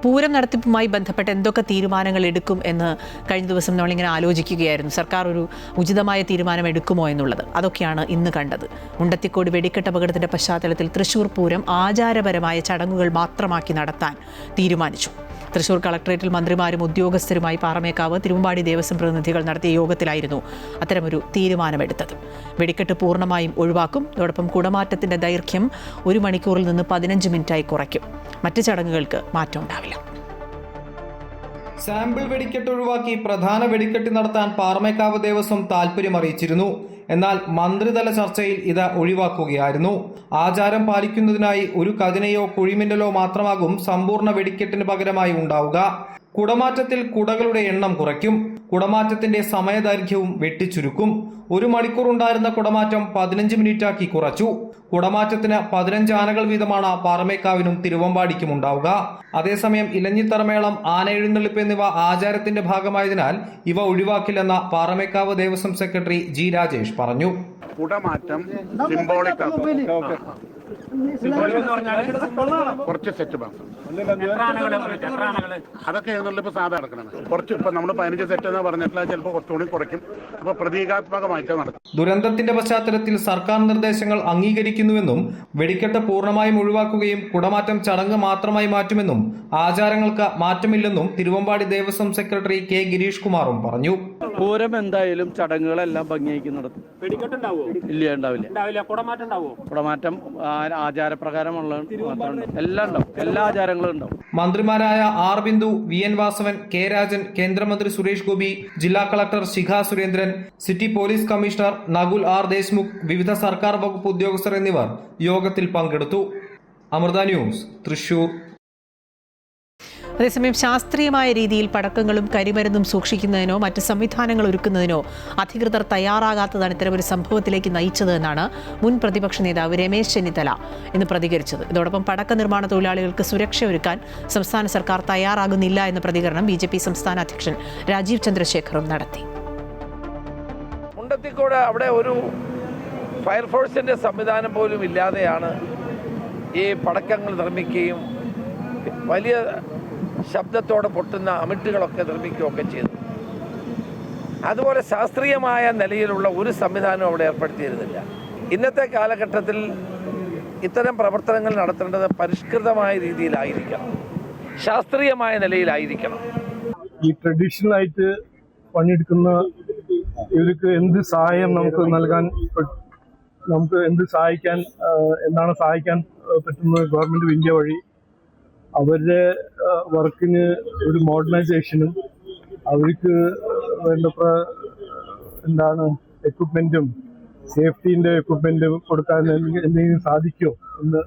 പൂരം നടത്തിപ്പുമായി ബന്ധപ്പെട്ട് എന്തൊക്കെ തീരുമാനങ്ങൾ എടുക്കും എന്ന് കഴിഞ്ഞ ദിവസം നമ്മളിങ്ങനെ ആലോചിക്കുകയായിരുന്നു. സർക്കാർ ഒരു ഉചിതമായ തീരുമാനം എടുക്കുമോ എന്നുള്ളത്. അതൊക്കെയാണ് ഇന്ന് കണ്ടത്. മുണ്ടത്തിക്കോട് വെടിക്കെട്ട് അപകടത്തിൻ്റെ പശ്ചാത്തലത്തിൽ തൃശ്ശൂർ പൂരം ആചാരപരമായ ചടങ്ങുകൾ മാത്രമാക്കി നടത്താൻ തീരുമാനിച്ചു. തൃശ്ശൂർ കളക്ടറേറ്റിൽ മന്ത്രിമാരും ഉദ്യോഗസ്ഥരുമായി പാറമേക്കാവ്, തിരുവമ്പാടി ദേവസ്വം പ്രതിനിധികൾ നടത്തിയ യോഗത്തിലായിരുന്നു അത്തരമൊരു തീരുമാനമെടുത്തത്. വെടിക്കെട്ട് പൂർണ്ണമായും ഒഴിവാക്കും. അതോടൊപ്പം കുടമാറ്റത്തിൻ്റെ ദൈർഘ്യം 1 മണിക്കൂറിൽ നിന്ന് 15 മിനിറ്റായി കുറയ്ക്കും. മറ്റ് ചടങ്ങുകൾക്ക് മാറ്റം ഉണ്ടാവില്ല. സാമ്പിൾ വെടിക്കെട്ട് ഒഴിവാക്കി പ്രധാന വെടിക്കെട്ട് നടത്താൻ പാറമേക്കാവ് ദേവസ്വം താൽപര്യം അറിയിച്ചിരുന്നു. എന്നാൽ മന്ത്രിതല ചർച്ചയിൽ ഇത് ഒഴിവാക്കുകയായിരുന്നു. ആചാരം പാലിക്കുന്നതിനായി ഒരു കതിനയോ കുഴിമിന്നലോ മാത്രമാകും സമ്പൂർണ്ണ വെടിക്കെട്ടിന് പകരമായി ഉണ്ടാവുക. കുടമാറ്റത്തിൽ കുടകളുടെ എണ്ണം കുറയ്ക്കും. കുടമാറ്റത്തിന്റെ സമയദൈർഘ്യവും വെട്ടിച്ചുരുക്കും. 1 മണിക്കൂർ ഉണ്ടായിരുന്ന കുടമാറ്റം 15 മിനിറ്റാക്കി കുറച്ചു. കുടമാറ്റത്തിന് 15 ആനകൾ വീതമാണ് പാറമേക്കാവിനും തിരുവമ്പാടിക്കും ഉണ്ടാവുക. അതേസമയം ഇലഞ്ഞിത്തറമേളം, ആന എഴുന്നള്ളിപ്പ് എന്നിവ ആചാരത്തിന്റെ ഭാഗമായതിനാൽ ഇവ ഒഴിവാക്കില്ലെന്ന പാറമേക്കാവ് ദേവസ്വം സെക്രട്ടറി G. രാജേഷ് പറഞ്ഞു. കുടമാറ്റം സിംബോളിക് കുറച്ച് സെറ്റ് മാത്രം, അതൊക്കെ എഴുന്നള്ളിപ്പ് സാധാ നടക്കണം. കുറച്ച് ഇപ്പൊ നമ്മൾ 15 സെറ്റ് എന്ന് പറഞ്ഞിട്ടുള്ള ചിലപ്പോൾ കുറച്ചുകൂടി കുറയ്ക്കും. അപ്പൊ പ്രതീകാത്മകമായിട്ട് നടക്കും. ദുരന്തത്തിന്റെ പശ്ചാത്തലത്തിൽ സർക്കാർ നിർദ്ദേശങ്ങൾ അംഗീകരിക്കുന്നുവെന്നും വെടിക്കെട്ട് പൂർണ്ണമായും ഒഴിവാക്കുകയും കുടമാറ്റം ചടങ്ങ് മാത്രമായി മാറ്റുമെന്നും ആചാരങ്ങൾക്ക് മാറ്റമില്ലെന്നും തിരുവമ്പാടി ദേവസ്വം സെക്രട്ടറി K. ഗിരീഷ് കുമാറും പറഞ്ഞു. പൂരം എന്തായാലും ചടങ്ങുകളെല്ലാം ഭംഗിയാക്കി നടത്തും. ഇല്ല, ഉണ്ടാവില്ല. കുടമാറ്റം ആചാരപ്രകാരമുള്ള എല്ലാം ഉണ്ടാവും. എല്ലാ ആചാരങ്ങളും ഉണ്ടാവും. മന്ത്രിമാരായ R. Bindu, VN Vasavan, K. Rajan, കേന്ദ്രമന്ത്രി സുരേഷ് ഗോപി, ജില്ലാ collector Shikha Surendran, city police commissioner Nakul R. Deshmukh, വിവിധ സർക്കാർ വകുപ്പ് ഉദ്യോഗസ്ഥർ എന്നിവർ യോഗത്തിൽ പങ്കെടുത്തു. അമൃത ന്യൂസ്, തൃശൂർ. അതേസമയം ശാസ്ത്രീയമായ രീതിയിൽ പടക്കങ്ങളും കരിമരുന്നും സൂക്ഷിക്കുന്നതിനോ മറ്റ് സംവിധാനങ്ങൾ ഒരുക്കുന്നതിനോ അധികൃതർ തയ്യാറാകാത്തതാണ് ഇത്തരമൊരു സംഭവത്തിലേക്ക് നയിച്ചത് എന്നാണ് മുൻ പ്രതിപക്ഷ നേതാവ് രമേശ് ചെന്നിത്തല ഇന്ന് പ്രതികരിച്ചത്. ഇതോടൊപ്പം പടക്ക നിർമ്മാണ തൊഴിലാളികൾക്ക് സുരക്ഷ ഒരുക്കാൻ സംസ്ഥാന സർക്കാർ തയ്യാറാകുന്നില്ല എന്ന പ്രതികരണം BJP സംസ്ഥാന അധ്യക്ഷൻ രാജീവ് ചന്ദ്രശേഖറും നടത്തി. മുണ്ടത്തിക്കോട് അവിടെ ഒരു ഫയർഫോഴ്സിൻ്റെ സംവിധാനം പോലും ഇല്ലാതെയാണ് ഈ പടക്കങ്ങൾ നിർമ്മിക്കുകയും വലിയ ശബ്ദത്തോടെ പൊട്ടുന്ന അമിട്ടുകളൊക്കെ നിർമ്മിക്കുകയൊക്കെ ചെയ്തു. അതുപോലെ ശാസ്ത്രീയമായ നിലയിലുള്ള ഒരു സംവിധാനവും അവിടെ ഏർപ്പെടുത്തിയിരുന്നില്ല. ഇന്നത്തെ കാലഘട്ടത്തിൽ ഇത്തരം പ്രവർത്തനങ്ങൾ നടത്തേണ്ടത് പരിഷ്കൃതമായ രീതിയിലായിരിക്കണം, ശാസ്ത്രീയമായ നിലയിലായിരിക്കണം. ഈ ട്രഡീഷണൽ ആയിട്ട് പണിയെടുക്കുന്ന ഇവർക്ക് എന്ത് സഹായം നമുക്ക് എന്ത് സഹായിക്കാൻ പറ്റുന്നത് ഗവൺമെന്റ് ഓഫ് ഇന്ത്യ വഴി അവരുടെ വർക്കിന് ഒരു മോഡേണൈസേഷനും അവർക്ക് വേണ്ടത്ര എക്വിപ്മെന്റും സേഫ്റ്റീൻ്റെ എക്വിപ്മെന്റും കൊടുക്കാൻ എന്തെങ്കിലും സാധിക്കുമോ എന്ന്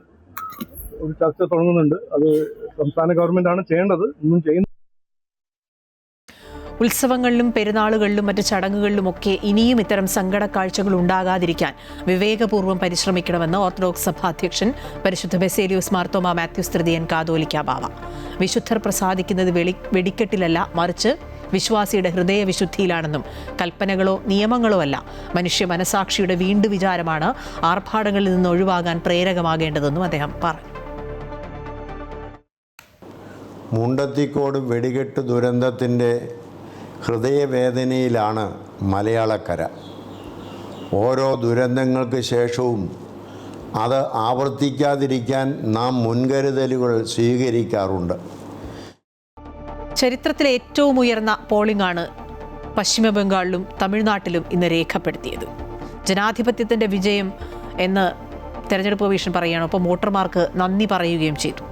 ഒരു ചർച്ച തുടങ്ങുന്നുണ്ട്. അത് സംസ്ഥാന ഗവൺമെന്റാണ് ചെയ്യേണ്ടത്, ഒന്നും ചെയ്യുന്നു. ഉത്സവങ്ങളിലും പെരുന്നാളുകളിലും മറ്റ് ചടങ്ങുകളിലുമൊക്കെ ഇനിയും ഇത്തരം സങ്കട കാഴ്ചകൾ ഉണ്ടാകാതിരിക്കാൻ വിവേകപൂർവ്വം പരിശ്രമിക്കണമെന്ന് ഓർത്തഡോക്സ് സഭാ അധ്യക്ഷൻ പരിശുദ്ധ ബസേലിയോസ് മാർത്തോമാ മാത്യൂസ് തൃതീയൻ കാതോലിക്ക ബാവ. വിശുദ്ധർ പ്രസാദിക്കുന്നത് വെടിക്കെട്ടിലല്ല, മറിച്ച് വിശ്വാസിയുടെ ഹൃദയവിശുദ്ധിയിലാണെന്നും കൽപ്പനകളോ നിയമങ്ങളോ അല്ല, മനുഷ്യ മനസാക്ഷിയുടെ വീണ്ടു വിചാരമാണ് ആർഭാടങ്ങളിൽ നിന്ന് ഒഴിവാകാൻ പ്രേരകമാകേണ്ടതെന്നും അദ്ദേഹം പറഞ്ഞു. മുണ്ടത്തിക്കോട് വെടികെട്ട് ദുരന്തത്തിൻ്റെ ഹൃദയവേദനയിലാണ് മലയാളക്കര. ഓരോ ദുരന്തങ്ങൾക്ക് ശേഷവും അത് ആവർത്തിക്കാതിരിക്കാൻ നാം മുൻകരുതലുകൾ സ്വീകരിക്കാറുണ്ട്. ചരിത്രത്തിലെ ഏറ്റവും ഉയർന്ന പോളിംഗാണ് പശ്ചിമ ബംഗാളിലും തമിഴ്നാട്ടിലും ഇന്ന് രേഖപ്പെടുത്തിയത്. ജനാധിപത്യത്തിൻ്റെ വിജയം എന്ന് തെരഞ്ഞെടുപ്പ് കമ്മീഷൻ പറയുകയാണ്. ഒപ്പം വോട്ടർമാർക്ക് നന്ദി പറയുകയും ചെയ്തു.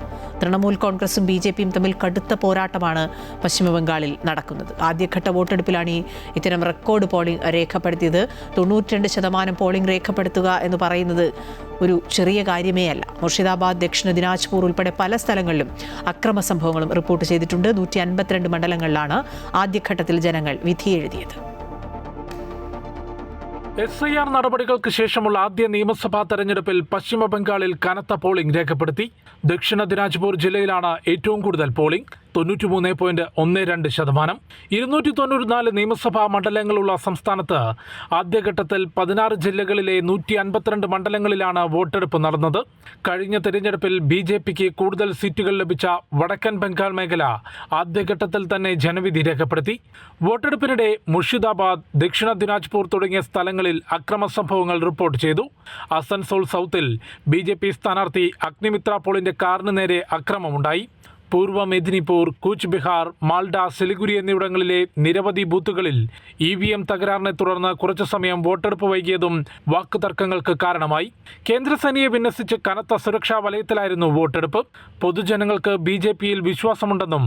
തൃണമൂൽ കോൺഗ്രസും BJPയും തമ്മിൽ കടുത്ത പോരാട്ടമാണ് പശ്ചിമബംഗാളിൽ നടക്കുന്നത്. ആദ്യഘട്ട വോട്ടെടുപ്പിലാണ് ഇത്തരം റെക്കോർഡ് പോളിംഗ് രേഖപ്പെടുത്തിയത്. 92% പോളിംഗ് രേഖപ്പെടുത്തുക എന്ന് പറയുന്നത് ഒരു ചെറിയ കാര്യമേ അല്ല. മുർഷിദാബാദ്, ദക്ഷിണ ദിനാജ്പൂർ ഉൾപ്പെടെ പല സ്ഥലങ്ങളിലും അക്രമ സംഭവങ്ങളും റിപ്പോർട്ട് ചെയ്തിട്ടുണ്ട്. 152 മണ്ഡലങ്ങളിലാണ് ആദ്യഘട്ടത്തിൽ ജനങ്ങൾ വിധിയെഴുതിയത്. SIR നടപടികൾക്ക് ശേഷമുള്ള ആദ്യ നിയമസഭാ തെരഞ്ഞെടുപ്പിൽ പശ്ചിമ ബംഗാളിൽ കനത്ത പോളിംഗ് രേഖപ്പെടുത്തി. ദക്ഷിണ ദിനാജ്പൂർ ജില്ലയിലാണ് ഏറ്റവും കൂടുതൽ പോളിംഗ്, 93.12%. 294 നിയമസഭാ മണ്ഡലങ്ങളുള്ള സംസ്ഥാനത്ത് ആദ്യഘട്ടത്തിൽ 16 ജില്ലകളിലെ 152 മണ്ഡലങ്ങളിലാണ് വോട്ടെടുപ്പ് നടന്നത്. കഴിഞ്ഞ തെരഞ്ഞെടുപ്പിൽ BJPക്ക് കൂടുതൽ സീറ്റുകൾ ലഭിച്ച വടക്കൻ ബംഗാൾ മേഖല ആദ്യഘട്ടത്തിൽ തന്നെ ജനവിധി രേഖപ്പെടുത്തി. വോട്ടെടുപ്പിനിടെ മുർഷിദാബാദ്, ദക്ഷിണ ദിനാജ്പൂർ തുടങ്ങിയ സ്ഥലങ്ങളിൽ അക്രമ സംഭവങ്ങൾ റിപ്പോർട്ട് ചെയ്തു. അസൻസോൾ സൗത്തിൽ BJP സ്ഥാനാർത്ഥി അഗ്നിമിത്ര പോളിന്റെ കാറിന് നേരെ അക്രമമുണ്ടായി. പൂർവ്വ മെദിനിപൂർ, കൂച്ച് ബിഹാർ, മാൽഡ, സിലിഗുരി എന്നിവിടങ്ങളിലെ നിരവധി ബൂത്തുകളിൽ EVM തകരാറിനെ തുടർന്ന് കുറച്ചു സമയം വോട്ടെടുപ്പ് വൈകിയതും വാക്കുതർക്കങ്ങൾക്ക് കാരണമായി. കേന്ദ്രസേനയെ വിന്യസിച്ച് കനത്ത സുരക്ഷാ വലയത്തിലായിരുന്നു വോട്ടെടുപ്പ്. പൊതുജനങ്ങൾക്ക് BJPയിൽ വിശ്വാസമുണ്ടെന്നും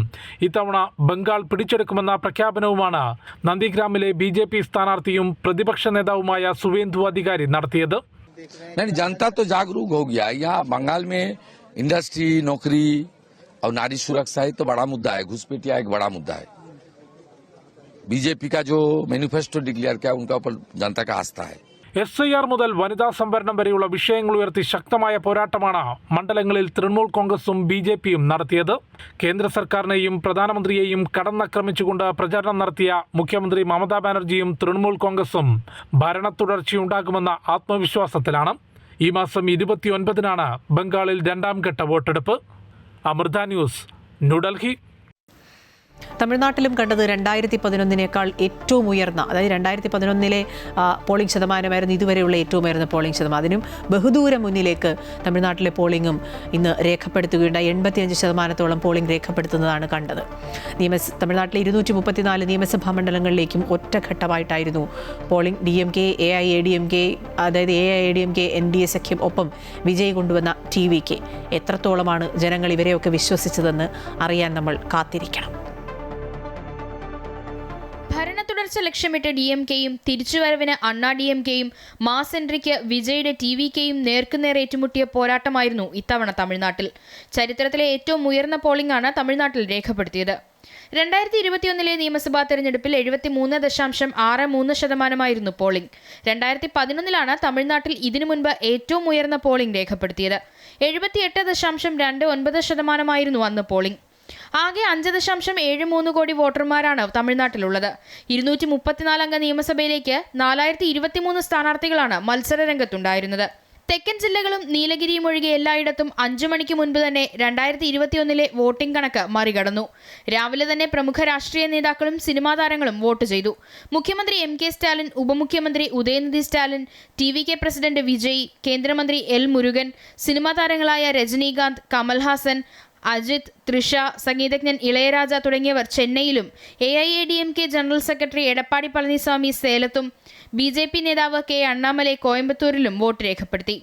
ഇത്തവണ ബംഗാൾ പിടിച്ചെടുക്കുമെന്ന പ്രഖ്യാപനവുമാണ് നന്ദിഗ്രാമിലെ BJP സ്ഥാനാർത്ഥിയും പ്രതിപക്ഷ നേതാവുമായ സുവേന്ദു അധികാരി നടത്തിയത്. जनता तो जागरूक हो गया है। यहाँ बंगाल में इंडस्ट्री, नौकरी और नारी सुरक्षा ही तो बड़ा मुद्दा है। घुसपैठिया एक बड़ा मुद्दा है। बीजेपी का जो मैनिफेस्टो डिक्लेयर किया उनका ऊपर जनता का आस्था है. SIR മുതൽ വനിതാ സംവരണം വരെയുള്ള വിഷയങ്ങൾ ഉയർത്തി ശക്തമായ പോരാട്ടമാണ് മണ്ഡലങ്ങളിൽ തൃണമൂൽ കോൺഗ്രസും BJPയും നടത്തിയത്. കേന്ദ്ര സർക്കാരിനെയും പ്രധാനമന്ത്രിയെയും കടന്നാക്രമിച്ചുകൊണ്ട് പ്രചാരണം നടത്തിയ മുഖ്യമന്ത്രി മമതാ ബാനർജിയും തൃണമൂൽ കോൺഗ്രസും ഭരണ തുടർച്ചയുണ്ടാകുമെന്ന ആത്മവിശ്വാസത്തിലാണ്. ഈ മാസം 29-നാണ് ബംഗാളിൽ രണ്ടാം ഘട്ട വോട്ടെടുപ്പ്. അമൃത ന്യൂസ്, ന്യൂഡൽഹി. തമിഴ്നാട്ടിലും കണ്ടത് 2011 ഏറ്റവും ഉയർന്ന, അതായത് 2011 പോളിംഗ് ശതമാനമായിരുന്നു ഇതുവരെയുള്ള ഏറ്റവും ഉയർന്ന പോളിംഗ് ശതമാനം. അതിനും ബഹുദൂരം മുന്നിലേക്ക് തമിഴ്നാട്ടിലെ പോളിംഗും ഇന്ന് രേഖപ്പെടുത്തുകയുണ്ടായി. 85% പോളിംഗ് രേഖപ്പെടുത്തുന്നതാണ് കണ്ടത്. തമിഴ്നാട്ടിലെ 234 നിയമസഭാ മണ്ഡലങ്ങളിലേക്കും ഒറ്റഘട്ടമായിട്ടായിരുന്നു പോളിംഗ്. DMK, AIADMK, അതായത് AIADMK NDA സഖ്യം ഒപ്പം വിജയ് കൊണ്ടുവന്ന TVK. എത്രത്തോളമാണ് ജനങ്ങൾ ഇവരെയൊക്കെ വിശ്വസിച്ചതെന്ന് അറിയാൻ നമ്മൾ കാത്തിരിക്കണം. തുടർച്ച ലക്ഷ്യമിട്ട് DMKയും തിരിച്ചുവരവിന് അണ്ണാ DMKയും മാസ് എൻട്രിക്ക് വിജയുടെ TVKയും നേർക്കുനേർ ഏറ്റുമുട്ടിയ പോരാട്ടമായിരുന്നു ഇത്തവണ തമിഴ്നാട്ടിൽ. ചരിത്രത്തിലെ ഏറ്റവും ഉയർന്ന പോളിംഗാണ് തമിഴ്നാട്ടിൽ രേഖപ്പെടുത്തിയത്. 2021 നിയമസഭാ തെരഞ്ഞെടുപ്പിൽ 73.63% പോളിംഗ്. 2011 തമിഴ്നാട്ടിൽ ഇതിനു മുൻപ് ഏറ്റവും ഉയർന്ന പോളിംഗ് രേഖപ്പെടുത്തിയത്. 78.29% അന്ന് പോളിംഗ്. ആകെ 5.73 കോടി വോട്ടർമാരാണ് തമിഴ്നാട്ടിലുള്ളത്. 234 അംഗ നിയമസഭയിലേക്ക് 4023 സ്ഥാനാർത്ഥികളാണ് മത്സര രംഗത്തുണ്ടായിരുന്നത്. തെക്കൻ ജില്ലകളും നീലഗിരിയും ഒഴികെ എല്ലായിടത്തും 5 മണിക്ക് മുൻപ് തന്നെ 2021 വോട്ടിംഗ് കണക്ക് മറികടന്നു. രാവിലെ തന്നെ പ്രമുഖ രാഷ്ട്രീയ നേതാക്കളും സിനിമാ താരങ്ങളും വോട്ട് ചെയ്തു. മുഖ്യമന്ത്രി MK സ്റ്റാലിൻ, ഉപമുഖ്യമന്ത്രി ഉദയനിധി സ്റ്റാലിൻ, TVK പ്രസിഡന്റ് വിജയ്, കേന്ദ്രമന്ത്രി L മുരുകൻ, സിനിമാ താരങ്ങളായ രജനീകാന്ത്, കമൽഹാസൻ, അജിത്, തൃഷ, സംഗീതജ്ഞൻ ഇളയരാജ തുടങ്ങിയവർ ചെന്നൈയിലും, AIADMK general secretary Edappadi Palaniswami സേലത്തും, BJP നേതാവ് K അണ്ണാമലൈ കോയമ്പത്തൂരിലും വോട്ട് രേഖപ്പെടുത്തി.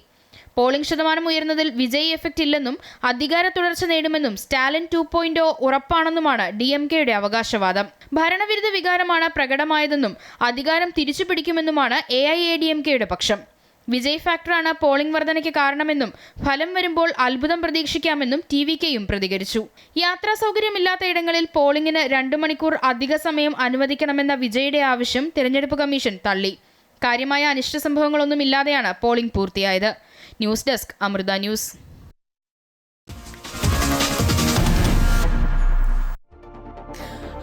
പോളിംഗ് ശതമാനം ഉയർന്നതിൽ വിജയ് എഫക്റ്റ് ഇല്ലെന്നും അധികാര തുടർച്ച നേടുമെന്നും സ്റ്റാലിൻ 2.0 ഉറപ്പാണെന്നുമാണ് DMKയുടെ അവകാശവാദം. ഭരണവിരുദ്ധ വികാരമാണ് പ്രകടമായതെന്നും അധികാരം തിരിച്ചുപിടിക്കുമെന്നുമാണ് AIADMKയുടെ പക്ഷം. വിജയ് ഫാക്ടറാണ് പോളിംഗ് വർധനയ്ക്ക് കാരണമെന്നും ഫലം വരുമ്പോൾ അത്ഭുതം പ്രതീക്ഷിക്കാമെന്നും TVKയും പ്രതികരിച്ചു. യാത്രാ സൗകര്യമില്ലാത്ത ഇടങ്ങളിൽ പോളിംഗിന് 2 മണിക്കൂർ അധിക സമയം അനുവദിക്കണമെന്ന വിജയുടെ ആവശ്യം തിരഞ്ഞെടുപ്പ് കമ്മീഷൻ തള്ളി. കാര്യമായ അനിഷ്ട സംഭവങ്ങളൊന്നുമില്ലാതെയാണ് പോളിംഗ് പൂർത്തിയായത്. News desk Amrita News.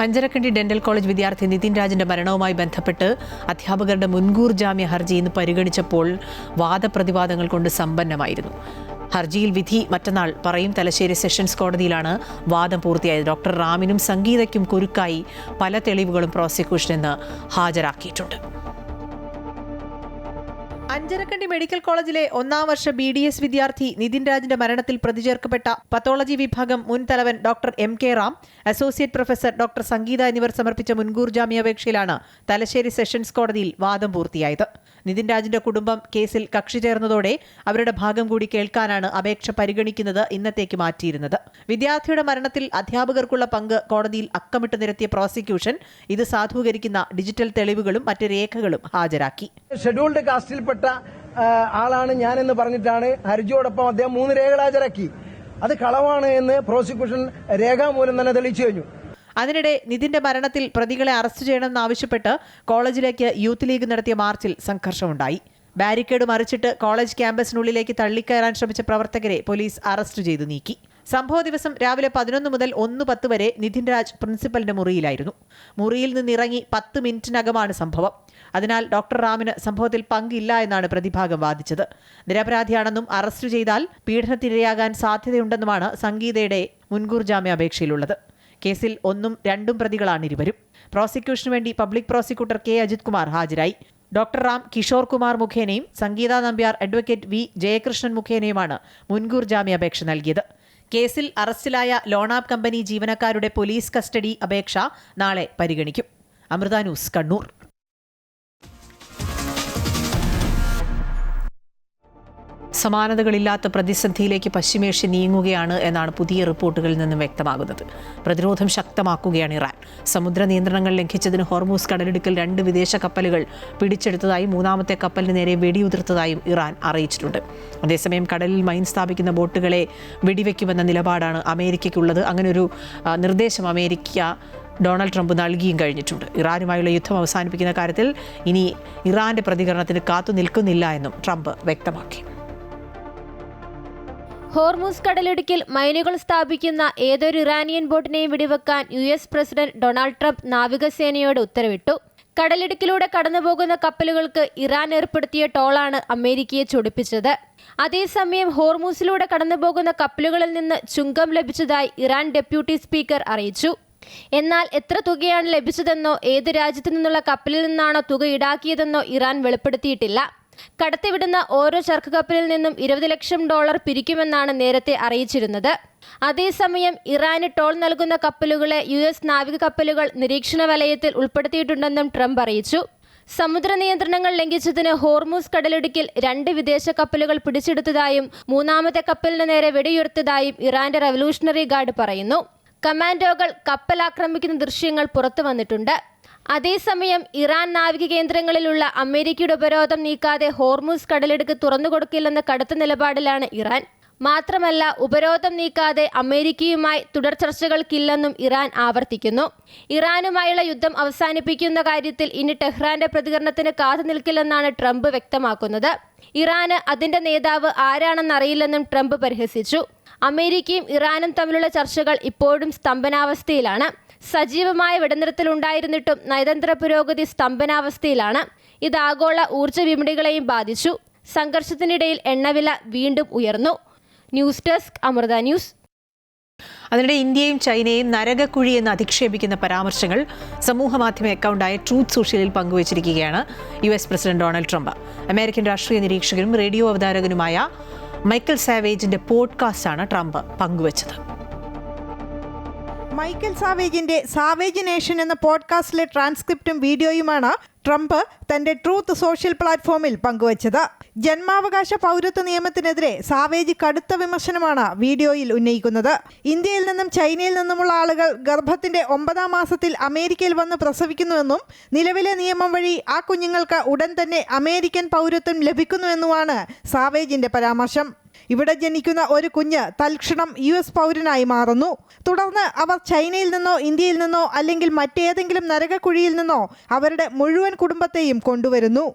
Anjarakandy dental college വിദ്യാർത്ഥി നിതിൻ രാജിന്റെ മരണവുമായി ബന്ധപ്പെട്ട് അധ്യാപകരുടെ മുൻകൂർ ജാമ്യ ഹർജി ഇന്ന് പരിഗണിച്ചപ്പോൾ വാദപ്രതിവാദങ്ങൾ കൊണ്ട് സമ്പന്നമായിരുന്നു. ഹർജിയിൽ വിധി മറ്റന്നാൾ പറയും. തലശ്ശേരി സെഷൻസ് കോടതിയിലാണ് വാദം പൂർത്തിയായത്. ഡോക്ടർ റാമിനും സംഗീതയ്ക്കും കുരുക്കായി പല തെളിവുകളും പ്രോസിക്യൂഷൻ ഇന്ന് ഹാജരാക്കിയിട്ടുണ്ട്. അഞ്ചരക്കണ്ടി മെഡിക്കൽ കോളേജിലെ 1ാം വർഷ BDS വിദ്യാർത്ഥി നിതിൻ രാജിന്റെ മരണത്തിൽ പ്രതിചേർക്കപ്പെട്ട പത്തോളജി വിഭാഗം മുൻ തലവൻ doctor MK Ram, associate professor doctor Sangeetha എന്നിവർ സമർപ്പിച്ച മുൻകൂർ ജാമ്യാപേക്ഷയിലാണ് തലശ്ശേരി സെഷൻസ് കോടതിയിൽ വാദം പൂർത്തിയായത്. നിതിൻ രാജിന്റെ കുടുംബം കേസിൽ കക്ഷി ചേർന്നതോടെ അവരുടെ ഭാഗം കൂടി കേൾക്കാനാണ് അപേക്ഷ പരിഗണിക്കുന്നത് ഇന്നത്തേക്ക് മാറ്റിയിരുന്നത്. വിദ്യാർത്ഥിയുടെ മരണത്തിൽ അധ്യാപകർക്കുള്ള പങ്ക് കോടതിയിൽ അക്കമിട്ട് നിരത്തിയ പ്രോസിക്യൂഷൻ ഇത് സാധൂകരിക്കുന്ന ഡിജിറ്റൽ തെളിവുകളും മറ്റ് രേഖകളും ഹാജരാക്കി. ഷെഡ്യൂൾഡ് കാസ്റ്റിൽപ്പെട്ട ആളാണ് ഞാനെന്ന് പറഞ്ഞിട്ടാണ് ഹർജിയോടൊപ്പം അദ്ദേഹം 3 രേഖകൾ ഹാജരാക്കി. അത് കളവാണ് എന്ന് പ്രോസിക്യൂഷൻ രേഖാമൂലം തന്നെ തെളിയിച്ചു കഴിഞ്ഞു. അതിനിടെ നിതിന്റെ മരണത്തിൽ പ്രതികളെ അറസ്റ്റ് ചെയ്യണമെന്നാവശ്യപ്പെട്ട് കോളേജിലേക്ക് യൂത്ത് ലീഗ് നടത്തിയ മാർച്ചിൽ സംഘർഷമുണ്ടായി. ബാരിക്കേഡ് മറിച്ചിട്ട് കോളേജ് ക്യാമ്പസിനുള്ളിലേക്ക് തള്ളിക്കയറാൻ ശ്രമിച്ച പ്രവർത്തകരെ പോലീസ് അറസ്റ്റ് ചെയ്തു നീക്കി. സംഭവ ദിവസം രാവിലെ 11 മുതൽ 1:10 വരെ നിതിൻ രാജ് പ്രിൻസിപ്പലിന്റെ മുറിയിലായിരുന്നു. മുറിയിൽ നിന്നിറങ്ങി 10 മിനിറ്റിനകമാണ് സംഭവം. അതിനാൽ ഡോക്ടർ റാമിന് സംഭവത്തിൽ പങ്കില്ല എന്നാണ് പ്രതിഭാഗം വാദിച്ചത്. നിരപരാധിയാണെന്നും അറസ്റ്റ് ചെയ്താൽ പീഡനത്തിനിരയാകാൻ സാധ്യതയുണ്ടെന്നുമാണ് സംഗീതയുടെ മുൻകൂർ ജാമ്യാപേക്ഷയിലുള്ളത്. കേസിൽ 1ഉം 2ഉം പ്രതികളാണ് ഇരുവരും. പ്രോസിക്യൂഷനു വേണ്ടി public prosecutor K Ajith Kumar ഹാജരായി. ഡോക്ടർ റാം കിഷോർ കുമാർ മുഖേനയും സംഗീത നമ്പ്യാർ അഡ്വക്കേറ്റ് V ജയകൃഷ്ണൻ മുഖേനയുമാണ് മുൻകൂർ ജാമ്യാപേക്ഷ നൽകിയത്. കേസിൽ അറസ്റ്റിലായ ലോണാബ് കമ്പനി ജീവനക്കാരുടെ പോലീസ് കസ്റ്റഡി അപേക്ഷ നാളെ പരിഗണിക്കും. അമൃത ന്യൂസ്, കണ്ണൂർ. സമാനതകളില്ലാത്ത പ്രതിസന്ധിയിലേക്ക് പശ്ചിമേഷ്യ നീങ്ങുകയാണ് എന്നാണ് പുതിയ റിപ്പോർട്ടുകളിൽ നിന്നും വ്യക്തമാകുന്നത്. പ്രതിരോധം ശക്തമാക്കുകയാണ് ഇറാൻ. സമുദ്ര നിയന്ത്രണങ്ങൾ ലംഘിച്ചതിന് ഹോർമൂസ് കടലിടുക്കിൽ 2 വിദേശ കപ്പലുകൾ പിടിച്ചെടുത്തതായും 3ാമത്തെ കപ്പലിന് നേരെ വെടിയുതിർത്തതായും ഇറാൻ അറിയിച്ചിട്ടുണ്ട്. അതേസമയം കടലിൽ മൈൻ സ്ഥാപിക്കുന്ന ബോട്ടുകളെ വെടിവെക്കുമെന്ന നിലപാടാണ് അമേരിക്കയ്ക്കുള്ളത്. അങ്ങനൊരു നിർദ്ദേശം അമേരിക്ക ഡൊണാൾഡ് ട്രംപ് നൽകിയും കഴിഞ്ഞിട്ടുണ്ട്. ഇറാനുമായുള്ള യുദ്ധം അവസാനിപ്പിക്കുന്ന കാര്യത്തിൽ ഇനി ഇറാന്റെ പ്രതികരണത്തിന് കാത്തു നിൽക്കുന്നില്ല എന്നും ട്രംപ് വ്യക്തമാക്കി. ഹോർമൂസ് കടലിടുക്കിൽ മൈനുകൾ സ്ഥാപിക്കുന്ന ഏതൊരു ഇറാനിയൻ ബോട്ടിനെയും വെടിവെക്കാൻ US പ്രസിഡന്റ് ഡൊണാൾഡ് ട്രംപ് നാവികസേനയോട് ഉത്തരവിട്ടു. കടലിടുക്കിലൂടെ കടന്നുപോകുന്ന കപ്പലുകൾക്ക് ഇറാൻ ഏർപ്പെടുത്തിയ ടോളാണ് അമേരിക്കയെ ചൊടിപ്പിച്ചത്. അതേസമയം ഹോർമൂസിലൂടെ കടന്നുപോകുന്ന കപ്പലുകളിൽ നിന്ന് ചുങ്കം ലഭിച്ചതായി ഇറാൻ ഡെപ്യൂട്ടി സ്പീക്കർ അറിയിച്ചു. എന്നാൽ എത്ര തുകയാണ് ലഭിച്ചതെന്നോ ഏത് രാജ്യത്തു നിന്നുള്ള കപ്പലിൽ നിന്നാണോ തുക ഈടാക്കിയതെന്നോ ഇറാൻ വെളിപ്പെടുത്തിയിട്ടില്ല. കടത്തിവിടുന്ന ഓരോ ചരക്ക് കപ്പലിൽ നിന്നും $20 ലക്ഷം പിരിക്കുമെന്നാണ് നേരത്തെ അറിയിച്ചിരുന്നത്. അതേസമയം ഇറാന് ടോൾ നൽകുന്ന കപ്പലുകളെ US നാവിക കപ്പലുകൾ നിരീക്ഷണ വലയത്തിൽ ഉൾപ്പെടുത്തിയിട്ടുണ്ടെന്നും ട്രംപ് അറിയിച്ചു. സമുദ്ര നിയന്ത്രണങ്ങൾ ലംഘിച്ചതിന് ഹോർമൂസ് കടലിടുക്കിൽ 2 വിദേശ കപ്പലുകൾ പിടിച്ചെടുത്തതായും 3ാമത്തെ കപ്പലിന് നേരെ വെടിയുതിർത്തതായും ഇറാന്റെ റവല്യൂഷണറി ഗാർഡ് പറയുന്നു. കമാൻഡോകൾ കപ്പൽ ആക്രമിക്കുന്ന ദൃശ്യങ്ങൾ പുറത്തു വന്നിട്ടുണ്ട്. അതേസമയം ഇറാൻ നാവിക കേന്ദ്രങ്ങളിലുള്ള അമേരിക്കയുടെ ഉപരോധം നീക്കാതെ ഹോർമുസ് കടലിടുക്ക് തുറന്നുകൊടുക്കില്ലെന്ന കടുത്ത നിലപാടിലാണ് ഇറാൻ. മാത്രമല്ല, ഉപരോധം നീക്കാതെ അമേരിക്കയുമായി തുടർ ചർച്ചകൾക്കില്ലെന്നും ഇറാൻ ആവർത്തിക്കുന്നു. ഇറാനുമായുള്ള യുദ്ധം അവസാനിപ്പിക്കുന്ന കാര്യത്തിൽ ഇനി ടെഹ്റാന്റെ പ്രതികരണത്തിന് കാത്തു നിൽക്കില്ലെന്നാണ് ട്രംപ് വ്യക്തമാക്കുന്നത്. ഇറാന് അതിന്റെ നേതാവ് ആരാണെന്നറിയില്ലെന്നും ട്രംപ് പരിഹസിച്ചു. അമേരിക്കയും ഇറാനും തമ്മിലുള്ള ചർച്ചകൾ ഇപ്പോഴും സ്തംഭനാവസ്ഥയിലാണ്. സജീവമായ വെടിനിർത്തലുണ്ടായിരുന്നിട്ടും നയതന്ത്ര പുരോഗതി സ്തംഭനാവസ്ഥയിലാണ്. ഇത് ആഗോള ഊർജ്ജ വിപണികളെയും ബാധിച്ചു. സംഘർഷത്തിനിടയിൽ എണ്ണവില വീണ്ടും ഉയർന്നു. News desk Amrita News. അതിനിടെ ഇന്ത്യയും ചൈനയും നരകക്കുഴി എന്ന് അധിക്ഷേപിക്കുന്ന പരാമർശങ്ങൾ സമൂഹമാധ്യമ അക്കൗണ്ടായ ട്രൂത്ത് സോഷ്യലിൽ പങ്കുവച്ചിരിക്കുകയാണ് US president Donald Trump. American രാഷ്ട്രീയ നിരീക്ഷകനും റേഡിയോ അവതാരകനുമായ മൈക്കൽ സാവേജിന്റെ പോഡ്കാസ്റ്റാണ് ട്രംപ് പങ്കുവച്ചത്. മൈക്കൽ സാവേജിന്റെ സാവേജ് നേഷൻ എന്ന പോഡ്കാസ്റ്റിലെ ട്രാൻസ്ക്രിപ്റ്റും വീഡിയോയുമാണ് ട്രംപ് തന്റെ ട്രൂത്ത് സോഷ്യൽ പ്ലാറ്റ്ഫോമിൽ പങ്കുവച്ചത്. ജന്മാവകാശ പൗരത്വ നിയമത്തിനെതിരെ സാവേജ് കടുത്ത വിമർശനമാണ് വീഡിയോയിൽ ഉന്നയിക്കുന്നത്. ഇന്ത്യയിൽ നിന്നും ചൈനയിൽ നിന്നുമുള്ള ആളുകൾ ഗർഭത്തിന്റെ 9ാം മാസത്തിൽ അമേരിക്കയിൽ വന്ന് പ്രസവിക്കുന്നുവെന്നും നിലവിലെ നിയമം വഴി ആ കുഞ്ഞുങ്ങൾക്ക് ഉടൻ തന്നെ അമേരിക്കൻ പൗരത്വം ലഭിക്കുന്നുവെന്നുമാണ് സാവേജിന്റെ പരാമർശം. ഇവിടെ ജനിക്കുന്ന ഒരു കുഞ്ഞ് തൽക്ഷണം US പൗരനായി മാറുന്നു. തുടർന്ന് അവർ ചൈനയിൽ നിന്നോ ഇന്ത്യയിൽ നിന്നോ അല്ലെങ്കിൽ മറ്റേതെങ്കിലും നരകക്കുഴിയിൽ നിന്നോ അവരുടെ മുഴുവൻ കുടുംബത്തെയും കൊണ്ടുവരുന്നു.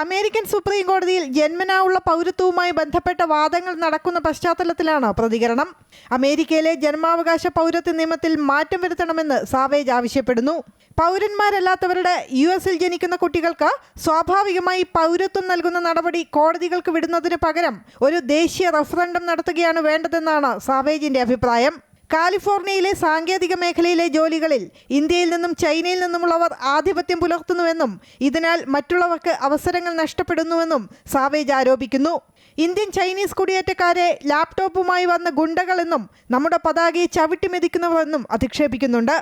അമേരിക്കൻ സുപ്രീം കോടതിയിൽ ജന്മനാ ഉള്ള പൗരത്വവുമായി ബന്ധപ്പെട്ട വാദങ്ങൾ നടക്കുന്ന പശ്ചാത്തലത്തിലാണ് പ്രതികരണം. അമേരിക്കയിലെ ജന്മാവകാശ പൗരത്വ നിയമത്തിൽ മാറ്റം വരുത്തണമെന്ന് സാവേജ് ആവശ്യപ്പെടുന്നു. പൗരന്മാരല്ലാത്തവരുടെ US-ൽ ജനിക്കുന്ന കുട്ടികൾക്ക് സ്വാഭാവികമായി പൗരത്വം നൽകുന്ന നടപടി കോടതികൾക്ക് വിടുന്നതിന് പകരം ഒരു ദേശീയ റഫറൻഡം നടത്തുകയാണ് വേണ്ടതെന്നാണ് സാവേജിന്റെ അഭിപ്രായം. കാലിഫോർണിയയിലെ സാങ്കേതിക മേഖലയിലെ ജോലികളിൽ ഇന്ത്യയിൽ നിന്നും ചൈനയിൽ നിന്നുമുള്ളവർ ആധിപത്യം പുലർത്തുന്നുവെന്നും ഇതിനാൽ മറ്റുള്ളവർക്ക് അവസരങ്ങൾ നഷ്ടപ്പെടുന്നുവെന്നും സാവേജ് ആരോപിക്കുന്നു. ഇന്ത്യൻ ചൈനീസ് കുടിയേറ്റക്കാരെ ലാപ്ടോപ്പുമായി വന്ന ഗുണ്ടകളെന്നും നമ്മുടെ പതാകയെ ചവിട്ടിമെതിക്കുന്നവരെന്നും അധിക്ഷേപിക്കുന്നുണ്ട്.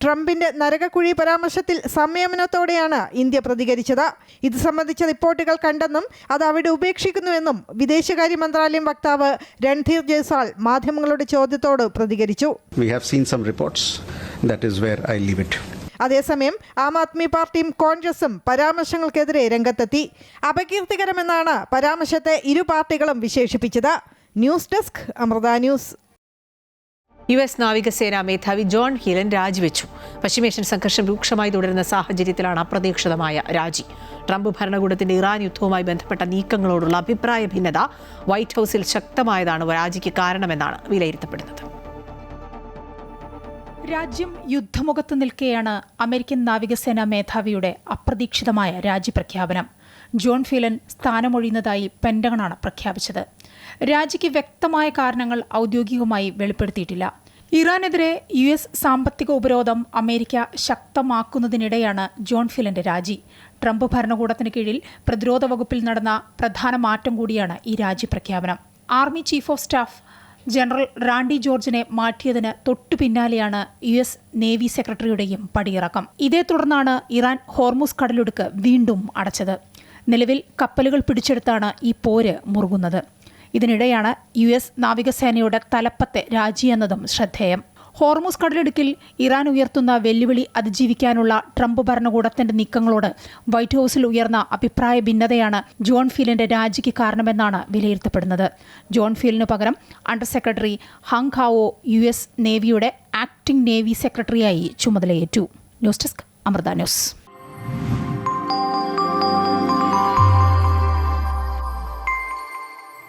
ട്രംപിന്റെ നരകക്കുഴി പരാമർശത്തിൽ സംയമനത്തോടെയാണ് ഇന്ത്യ പ്രതികരിച്ചത്. ഇത് സംബന്ധിച്ച റിപ്പോർട്ടുകൾ കണ്ടെന്നും അത് അവിടെ ഉപേക്ഷിക്കുന്നുവെന്നും വിദേശകാര്യ മന്ത്രാലയം വക്താവ് രൺധീർ ജയ്സ്വാൾ മാധ്യമങ്ങളുടെ ചോദ്യത്തോട് പ്രതികരിച്ചു. അതേസമയം ആം ആദ്മി പാർട്ടിയും കോൺഗ്രസും പരാമർശങ്ങൾക്കെതിരെ രംഗത്തെത്തി. അപകീർത്തികരമെന്നാണ് പരാമർശത്തെ ഇരു പാർട്ടികളും വിശേഷിപ്പിച്ചത്. News desk Amrita news. US നാവികസേനാ മേധാവി ജോൺ ഹീലൻ രാജിവെച്ചു. പശ്ചിമേഷ്യൻ സംഘർഷം രൂക്ഷമായി തുടരുന്ന സാഹചര്യത്തിലാണ് അപ്രതീക്ഷിതമായ രാജി. ട്രംപ് ഭരണകൂടത്തിന്റെ ഇറാൻ യുദ്ധവുമായി ബന്ധപ്പെട്ട നീക്കങ്ങളോടുള്ള അഭിപ്രായ ഭിന്നത വൈറ്റ് ഹൌസിൽ ശക്തമായതാണ് രാജിക്ക് കാരണമെന്നാണ് വിലയിരുത്തപ്പെടുന്നത്. രാജ്യം യുദ്ധമുഖത്ത് നിൽക്കെയാണ് അമേരിക്കൻ നാവികസേനാ മേധാവിയുടെ അപ്രതീക്ഷിതമായ രാജിപ്രഖ്യാപനം. ജോൺ ഫീലൻ സ്ഥാനമൊഴിയുന്നതായി പെന്റഗണാണ് പ്രഖ്യാപിച്ചത്. രാജിക്ക് വ്യക്തമായ കാരണങ്ങൾ ഔദ്യോഗികമായി വെളിപ്പെടുത്തിയിട്ടില്ല. ഇറാനെതിരെ US സാമ്പത്തിക ഉപരോധം അമേരിക്ക ശക്തമാക്കുന്നതിനിടെയാണ് ജോൺ ഫീലന്റെ രാജി. ട്രംപ് ഭരണകൂടത്തിന് കീഴിൽ പ്രതിരോധ വകുപ്പിൽ നടന്ന പ്രധാന മാറ്റം കൂടിയാണ് ഈ രാജി പ്രഖ്യാപനം. Army chief of staff general Randy ജോർജിനെ മാറ്റിയതിന് തൊട്ടു പിന്നാലെയാണ് US നേവി സെക്രട്ടറിയുടെയും പടിയിറക്കം. ഇതേ തുടർന്നാണ് ഇറാൻ ഹോർമുസ് കടലിടുക്ക് വീണ്ടും അടച്ചത്. നിലവിൽ കപ്പലുകൾ പിടിച്ചെടുത്താണ് ഈ പോര് മുറുകുന്നത്. ഇതിനിടെയാണ് US നാവികസേനയുടെ തലപ്പത്തെ രാജിയെന്നതും ശ്രദ്ധേയം. ഹോർമുസ് കടലിടുക്കിൽ ഇറാൻ ഉയർത്തുന്ന വെല്ലുവിളി അതിജീവിക്കാനുള്ള ട്രംപ് ഭരണകൂടത്തിന്റെ നീക്കങ്ങളോട് വൈറ്റ് ഹൌസിൽ ഉയർന്ന അഭിപ്രായ ഭിന്നതയാണ് ജോൺ ഫീലിന്റെ രാജിക്ക് കാരണമെന്നാണ് വിലയിരുത്തപ്പെടുന്നത്. ജോൺ ഫീലിനു പകരം under secretary Hung Cao US നേവിയുടെ ആക്ടിംഗ് നേവി സെക്രട്ടറിയായി ചുമതലയേറ്റു. News desk Amrita news.